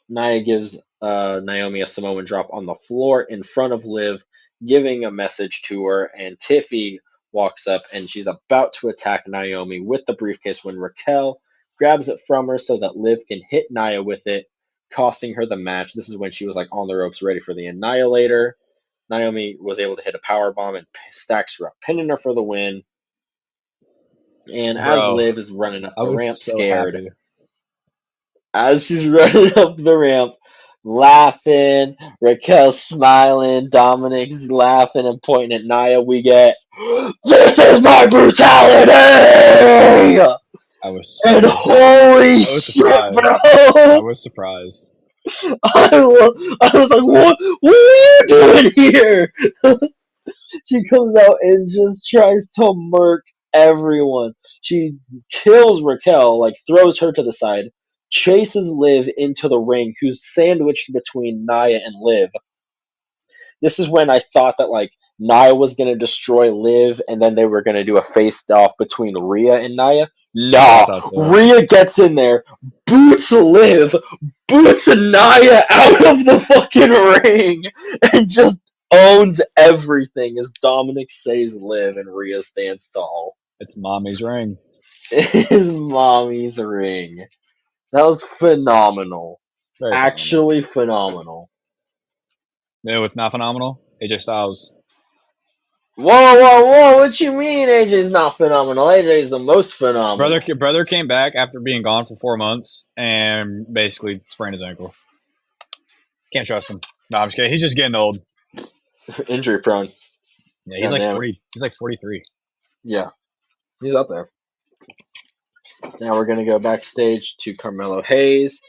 Nia gives Naomi a Samoan drop on the floor in front of Liv, giving a message to her, and Tiffy walks up and she's about to attack Naomi with the briefcase when Raquel grabs it from her so that Liv can hit Nia with it, costing her the match. This is when she was like on the ropes ready for the Annihilator. Naomi was able to hit a power bomb and stacks her up, pinning her for the win. And as Liv is running up the ramp, scared, as she's running up the ramp, laughing, Raquel smiling, Dominic's laughing and pointing at Nia, we get, "This is my brutality!" I was and holy shit, surprised. bro! I was surprised. I was like, what are you doing here? She comes out and just tries to murk everyone. She kills Raquel, like throws her to the side, chases Liv into the ring, who's sandwiched between Nia and Liv. This is when I thought that like Nia was gonna destroy Liv, and then they were gonna do a face off between Rhea and Nia. Nah, Rhea gets in there, boots Liv, boots Nia out of the fucking ring, and just owns everything as Dominic says Liv and Rhea stands tall. It's mommy's ring. It is mommy's ring. That was phenomenal. Very actually phenomenal. No, it's not phenomenal. AJ Styles. Whoa! What you mean AJ's not phenomenal? AJ's the most phenomenal. Brother came back after being gone for 4 months and basically sprained his ankle. Can't trust him. No, I'm just kidding. He's just getting old. Injury prone. Yeah, he's like 40. He's like 43. Yeah, he's up there. Now we're gonna go backstage to Carmelo Hayes.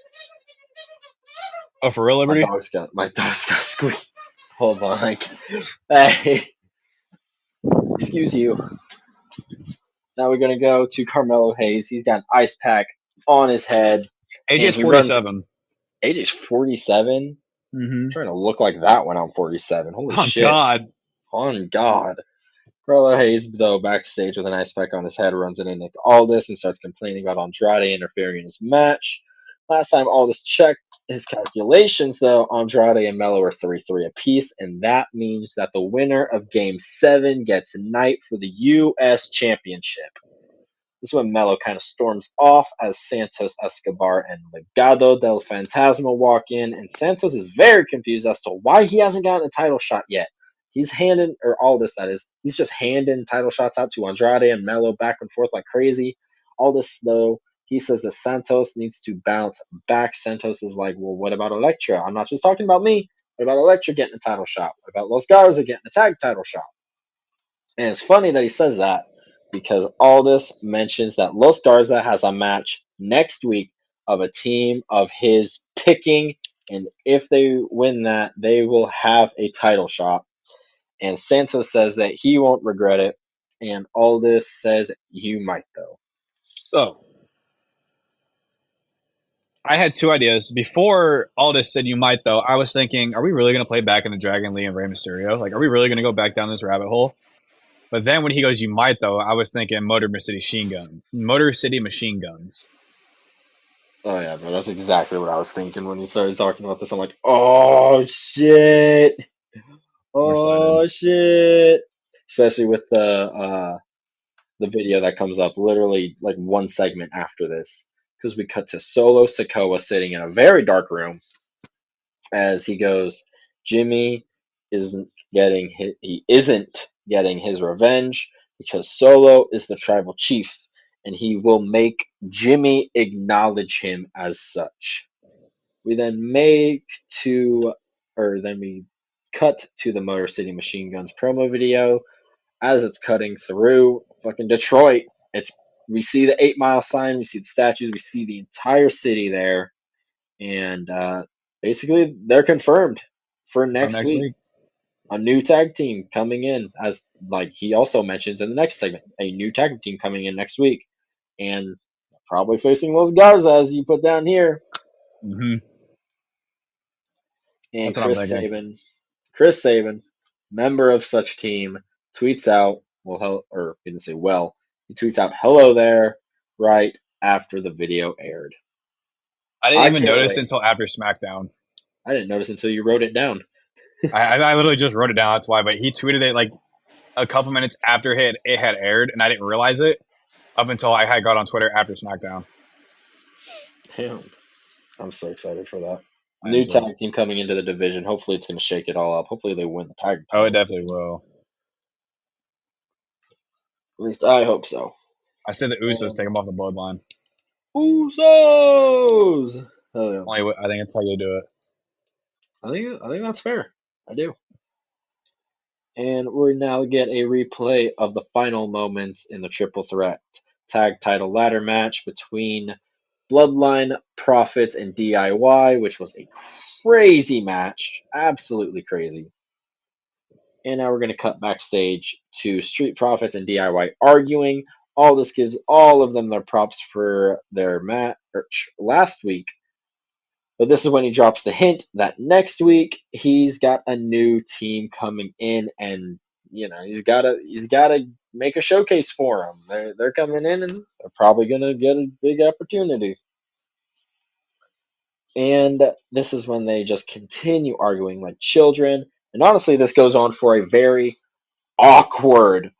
Oh, for real, Liberty? My dog's got squeaked. Hold on, like, hey, excuse you. Now we're gonna go to Carmelo Hayes. He's got an ice pack on his head. AJ's 47. AJ's 47. I'm trying to look like that when I'm 47. Holy shit! On God. Carmelo Hayes, though, backstage with an ice pack on his head, runs into Nick Aldis and starts complaining about Andrade interfering in his match. Last time Aldis checked his calculations, though, Andrade and Melo are 3-3 apiece, and that means that the winner of Game 7 gets a night for the U.S. Championship. This is when Melo kind of storms off as Santos Escobar and Legado del Fantasma walk in, and Santos is very confused as to why he hasn't gotten a title shot yet. He's handing, or Aldis that is, he's just handing title shots out to Andrade and Melo back and forth like crazy. Aldis, though, he says that Santos needs to bounce back. Santos is like, well, what about Elektra? I'm not just talking about me. What about Elektra getting a title shot? What about Los Garza getting a tag title shot? And it's funny that he says that because Aldis mentions that Los Garza has a match next week of a team of his picking, and if they win that, they will have a title shot. And Santos says that he won't regret it, and Aldis says you might, though. So, I had two ideas. Before Aldis said you might, though, I was thinking, are we really going to play back in the Dragon Lee and Rey Mysterio? Like, are we really going to go back down this rabbit hole? But then when he goes, you might, though, I was thinking Motor City Machine Guns. Oh, yeah, bro. That's exactly what I was thinking when you started talking about this. I'm like, oh, shit. Oh, shit. Especially with the video that comes up literally like one segment after this. Because we cut to Solo Sikoa sitting in a very dark room as he goes, Jimmy isn't getting his revenge because Solo is the tribal chief and he will make Jimmy acknowledge him as such. We then we cut to the Motor City Machine Guns promo video. As it's cutting through fucking Detroit, we see the 8 Mile sign, we see the statues, we see the entire city there, and basically they're confirmed for next week. A new tag team coming in, as like he also mentions in the next segment, a new tag team coming in next week, and probably facing Los Garza, as you put down here. Mm-hmm. And Chris Sabin, member of such team, tweets out, he tweets out, "Hello there," right after the video aired. I didn't even notice until after SmackDown. I didn't notice until you wrote it down. I literally just wrote it down. That's why. But he tweeted it like a couple minutes after it had aired, and I didn't realize it up until I had got on Twitter after SmackDown. Damn, I'm so excited for that. New tag team coming into the division. Hopefully, it's going to shake it all up. Hopefully, they win the tag titles. Oh, it definitely will. At least I hope so. I said the Usos take them off the bloodline. Usos. Oh, yeah. I think that's how you do it. I think that's fair. I do. And we now get a replay of the final moments in the Triple Threat Tag Title Ladder match between Bloodline, Profits, and DIY, which was a crazy match. Absolutely crazy. And now we're going to cut backstage to Street Profits and DIY arguing. All this gives all of them their props for their match last week. But this is when he drops the hint that next week he's got a new team coming in, and he's gotta make a showcase for them. They're coming in, and they're probably gonna get a big opportunity. And this is when they just continue arguing like children. And honestly, this goes on for a very awkwardly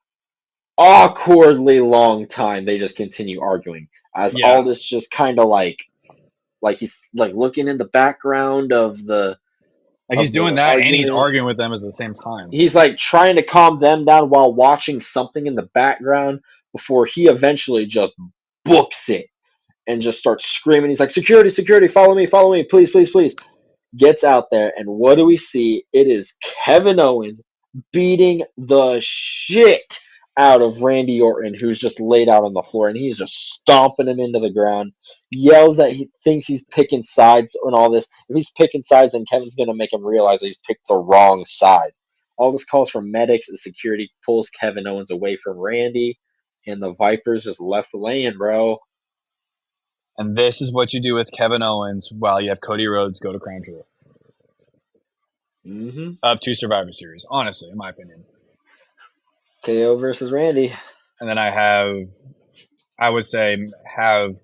long time. They just continue arguing as all this just kind of like he's like looking in the background of the. Like he's doing that argument. And he's arguing with them at the same time. He's like trying to calm them down while watching something in the background before he eventually just books it and just starts screaming. He's like, "Security, security, follow me, please, please, please." Gets out there, and what do we see? It is Kevin Owens beating the shit out of Randy Orton, who's just laid out on the floor, and he's just stomping him into the ground. Yells that he thinks he's picking sides and all this. If he's picking sides, then Kevin's going to make him realize that he's picked the wrong side. All this calls for medics and security, pulls Kevin Owens away from Randy, and the Vipers just left laying, bro. And this is what you do with Kevin Owens while you have Cody Rhodes go to Crown Jewel. Mm-hmm. Up to Survivor Series, honestly, in my opinion. KO versus Randy. And then I would say, have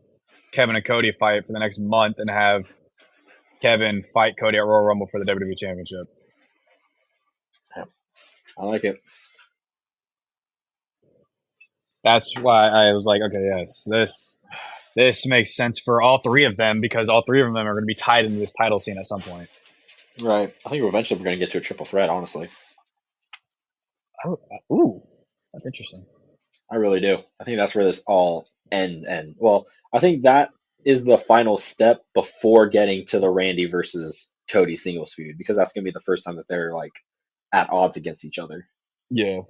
Kevin and Cody fight for the next month and have Kevin fight Cody at Royal Rumble for the WWE Championship. Yeah, I like it. That's why I was like, okay, yes, this makes sense for all three of them because all three of them are going to be tied into this title scene at some point. Right. I think eventually we're going to get to a triple threat, honestly. Oh, ooh, that's interesting. I really do. I think that's where this all ends. Well, I think that is the final step before getting to the Randy versus Cody singles feud, because that's going to be the first time that they're like at odds against each other. Yeah.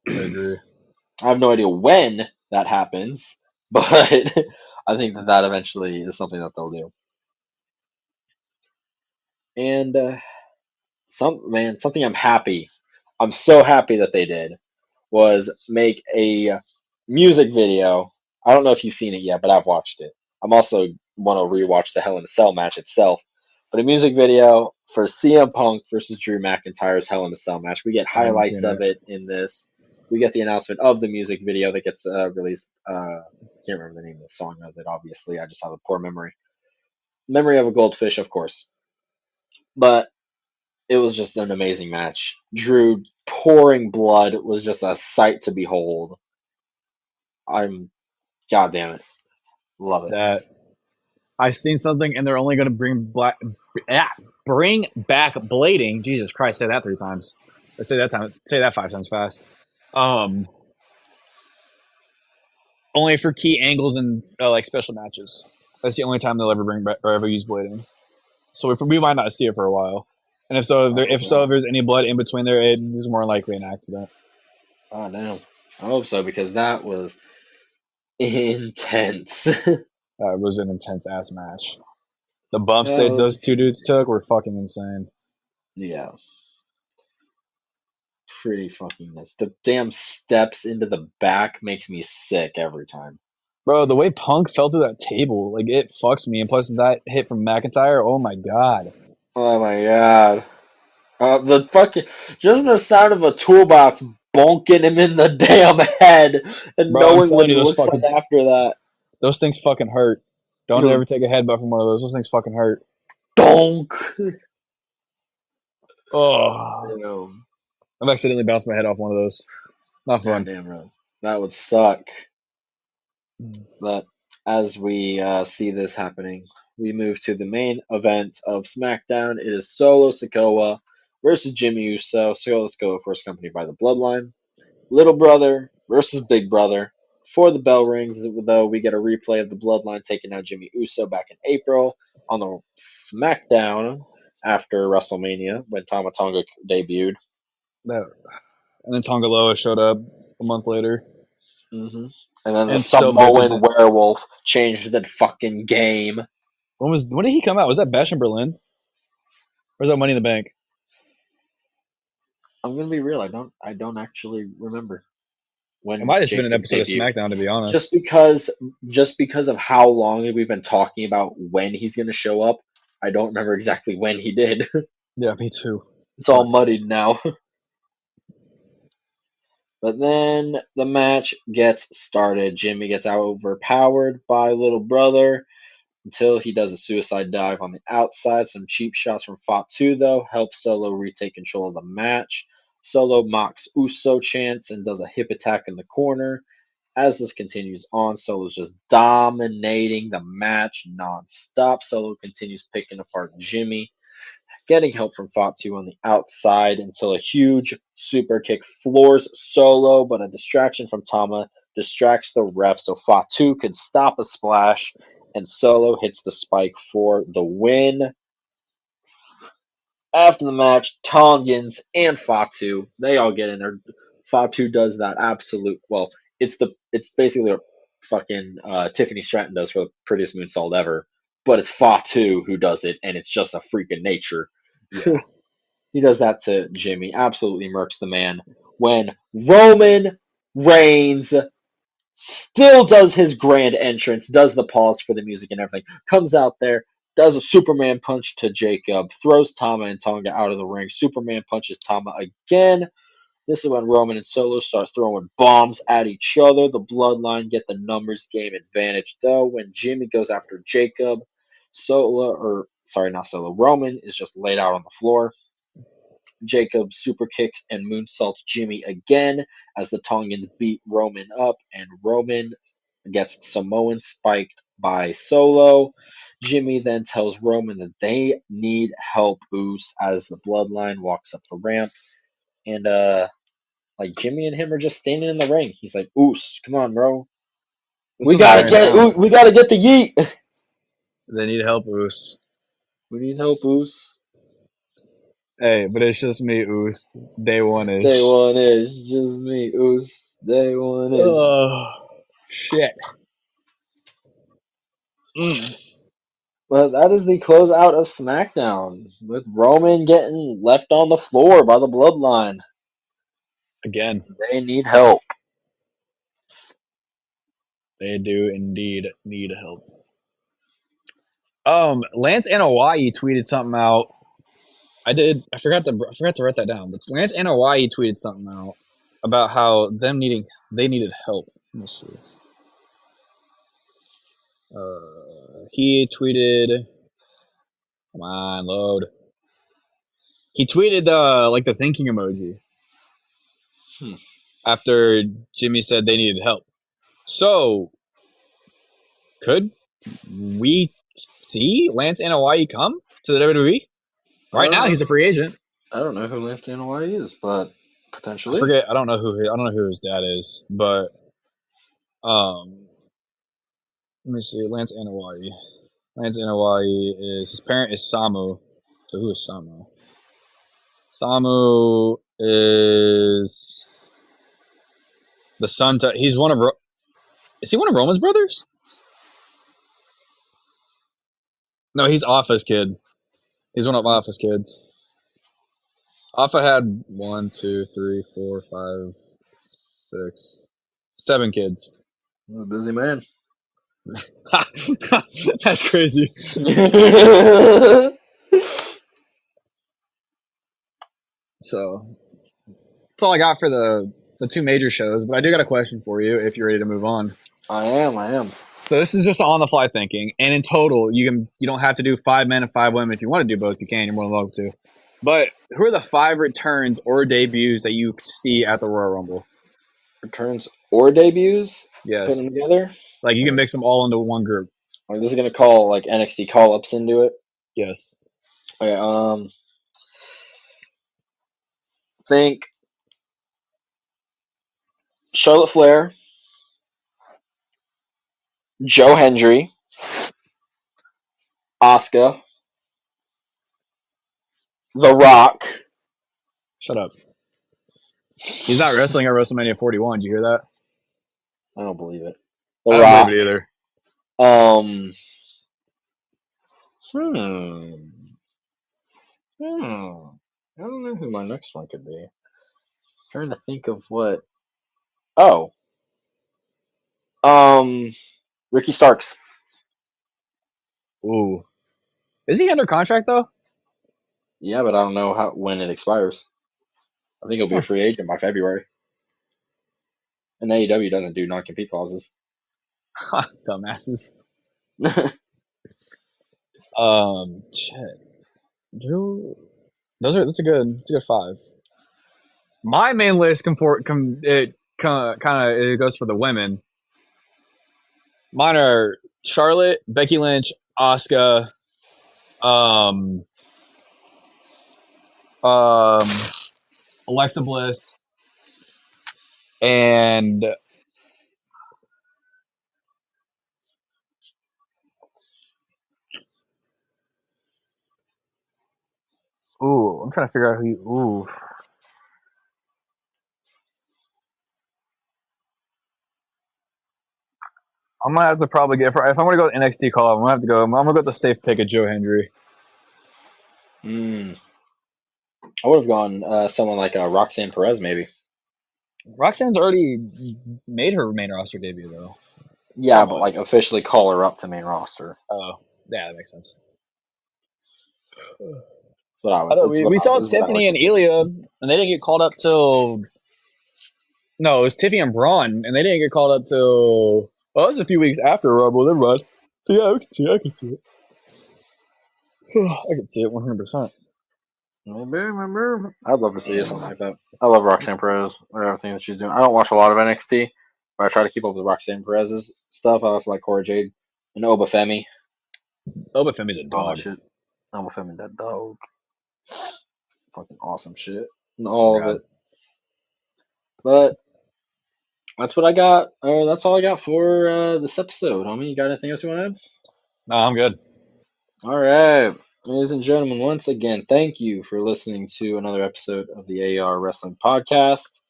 I agree. I have no idea when that happens, but I think that eventually is something that they'll do. And something I'm so happy that they did was make a music video. I don't know if you've seen it yet, but I've watched it. I'm also want to rewatch the Hell in a Cell match itself. But a music video for CM Punk versus Drew McIntyre's Hell in a Cell match. We get highlights of it in this. We get the announcement of the music video that gets released. Can't remember the name of the song of it, obviously. I just have a poor memory. Memory of a Goldfish, of course. But it was just an amazing match. Drew pouring blood was just a sight to behold. God damn it. Love it. I've seen something, and they're only going to bring back blading. Jesus Christ, say that 3 times. Say that 5 times fast. Only for key angles and like special matches. That's the only time they'll ever bring back or ever use blading. So we might not see it for a while. And if so, if there's any blood in between there, it is more likely an accident. Oh no, I hope so because that was intense. It was an intense ass match. The bumps those two dudes took were fucking insane. Yeah. Pretty fucking nuts. The damn steps into the back makes me sick every time. Bro, the way Punk fell through that table, like, it fucks me. And plus that hit from McIntyre, oh my god. Oh my god. The fucking just the sound of a toolbox bonking him in the damn head and Bro, I'm knowing what telling he you, looks like after that. those things fucking hurt. Don't ever take a headbutt from one of those. Those things fucking hurt. Donk. Oh, Damn. I've accidentally bounced my head off one of those. Not fun. Goddamn, bro. That would suck. But as we see this happening, we move to the main event of SmackDown. It is Solo Sikoa versus Jimmy Uso. Solo Sikoa first accompanied by the Bloodline. Little brother versus big brother. For the bell rings, though, we get a replay of the Bloodline taking out Jimmy Uso back in April on the SmackDown after WrestleMania when Tama Tonga debuted. No. And then Tongaloa showed up a month later. Mm-hmm. And then the And Samoan werewolf changed the fucking game. When did he come out? Was that Bash in Berlin? Or was that Money in the Bank? I'm gonna be real. I don't actually remember when it might have just been an Jacob episode debuted. of SmackDown, to be honest. Just because of how long we've been talking about when he's gonna show up, I don't remember exactly when he did. Yeah, me too. It's all muddied now. But then the match gets started. Jimmy gets overpowered by little brother until he does a suicide dive on the outside. Some cheap shots from Fatu, though, help Solo retake control of the match. Solo mocks Uso chants and does a hip attack in the corner. As this continues on, Solo's just dominating the match non-stop. Solo continues picking apart Jimmy, getting help from Fatu on the outside until a huge super kick floors Solo, but a distraction from Tama distracts the ref so Fatu could stop a splash, and Solo hits the spike for the win. After the match, Tongans and Fatu, they all get in there. Fatu does that absolute, well, it's basically what fucking Tiffany Stratton does for the prettiest moonsault ever, but it's Fatu who does it, and it's just a freak of nature. Yeah. He does that to Jimmy, absolutely murks the man. When Roman Reigns still does his grand entrance, does the pause for the music and everything, comes out there, does a Superman punch to Jacob, throws Tama and Tonga out of the ring. Superman punches Tama again. This is when Roman and Solo start throwing bombs at each other. The Bloodline get the numbers game advantage, though. When Jimmy goes after Jacob, Roman is just laid out on the floor. Jacob super kicks and moonsaults Jimmy again as the Tongans beat Roman up, and Roman gets Samoan spiked by Solo. Jimmy then tells Roman that they need help, Oos, as the Bloodline walks up the ramp. And like Jimmy and him are just standing in the ring. He's like, Oos, come on, bro. We gotta get the yeet. They need help, Oos. We need help, Oos. Hey, but it's just me, Oos. Day one-ish. Day one-ish. Just me, Oos. Day one-ish. Oh, shit. Well, that is the closeout of SmackDown, with Roman getting left on the floor by the Bloodline. Again. They need help. They do indeed need help. Lance Anoa'i tweeted something out. I forgot to write that down. But Lance Anoa'i tweeted something out about how they needed help. Let me see. He tweeted. Come on, load. He tweeted the thinking emoji after Jimmy said they needed help. So, could we see Lance Anoa'i come to the WWE? Right now, he's a free agent. I don't know who Lance Anoa'i is, but potentially. I forget. I don't know who his dad is, but let me see. Lance Anoa'i. Lance Anoa'i his parent is Samu. So who is Samu? Samu is the son to. He's one of. Is he one of Roman's brothers? No, he's Alpha's kid. He's one of Alpha's kids. Alpha had 1, 2, 3, 4, 5, 6, 7 kids. He's a busy man. That's crazy. So that's all I got for the two major shows. But I do got a question for you if you're ready to move on. I am. So this is just on the fly thinking, and in total, you don't have to do 5 men and 5 women. If you want to do both, you can. You're more than welcome to. But who are the 5 returns or debuts that you see at the Royal Rumble? Returns or debuts? Yes. Put them together? Like you can mix them all into one group. Like this is gonna call like NXT call ups into it. Yes. Okay. Think Charlotte Flair, Joe Hendry, Asuka, The Rock. Shut up. He's not wrestling at WrestleMania 41. Did you hear that? I don't believe it. I don't believe it either. I don't know who my next one could be. I'm trying to think of what. Oh. Ricky Starks. Ooh. Is he under contract though? Yeah, but I don't know when it expires. I think he'll be a free agent by February. And AEW doesn't do non-compete clauses. Dumbasses. Shit. That's a good 5. My main list it goes for the women. Mine are Charlotte, Becky Lynch, Asuka, Alexa Bliss, and I'm trying to figure out who. I'm gonna have to probably get if I'm gonna go with NXT call. I'm gonna go with the safe pick of Joe Hendry. I would have gone someone like Roxanne Perez, maybe. Roxanne's already made her main roster debut, though. Yeah, but like officially call her up to main roster. Oh, yeah, that makes sense. That's what I would. We saw Tiffany and Ilya, and they didn't get called up till. No, it was Tiffany and Braun, and they didn't get called up till. Well, it was a few weeks after Rumble. Never mind. So yeah, I can see it. I can see it 100%. I'd love to see something like that. I love Roxanne Perez or everything that she's doing. I don't watch a lot of NXT, but I try to keep up with Roxanne Perez's stuff. I also like Cora Jade and Obafemi. Obafemi's a dog. Oh, shit. Obafemi, that dog. Fucking awesome shit. And all of it. But that's what I got. That's all I got for this episode, homie. You got anything else you want to add? No, I'm good. All right. Ladies and gentlemen, once again, thank you for listening to another episode of the AR Wrestling Podcast.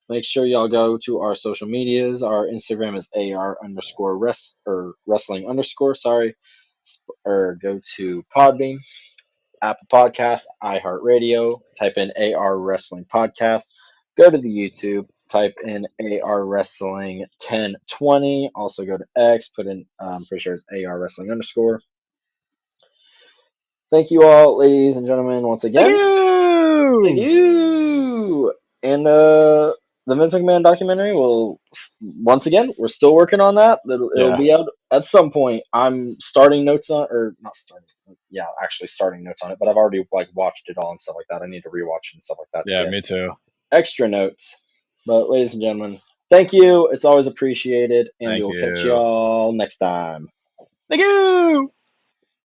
Make sure y'all go to our social medias. Our Instagram is AR_wrestling_, or go to Podbean, Apple Podcast, iHeartRadio, type in AR Wrestling Podcast. Go to the YouTube, type in AR Wrestling 1020. Also go to X, put in, I'm pretty sure it's AR Wrestling _. Thank you all, ladies and gentlemen, once again. Thank you. And the Vince McMahon documentary will, once again, we're still working on that. It'll be out at some point. I'm starting notes on, or not starting. Yeah, actually starting notes on it. But I've already watched it all and stuff like that. I need to rewatch it and stuff like that. Yeah, me too. Extra notes. But ladies and gentlemen, thank you. It's always appreciated, and we'll catch y'all next time. Thank you.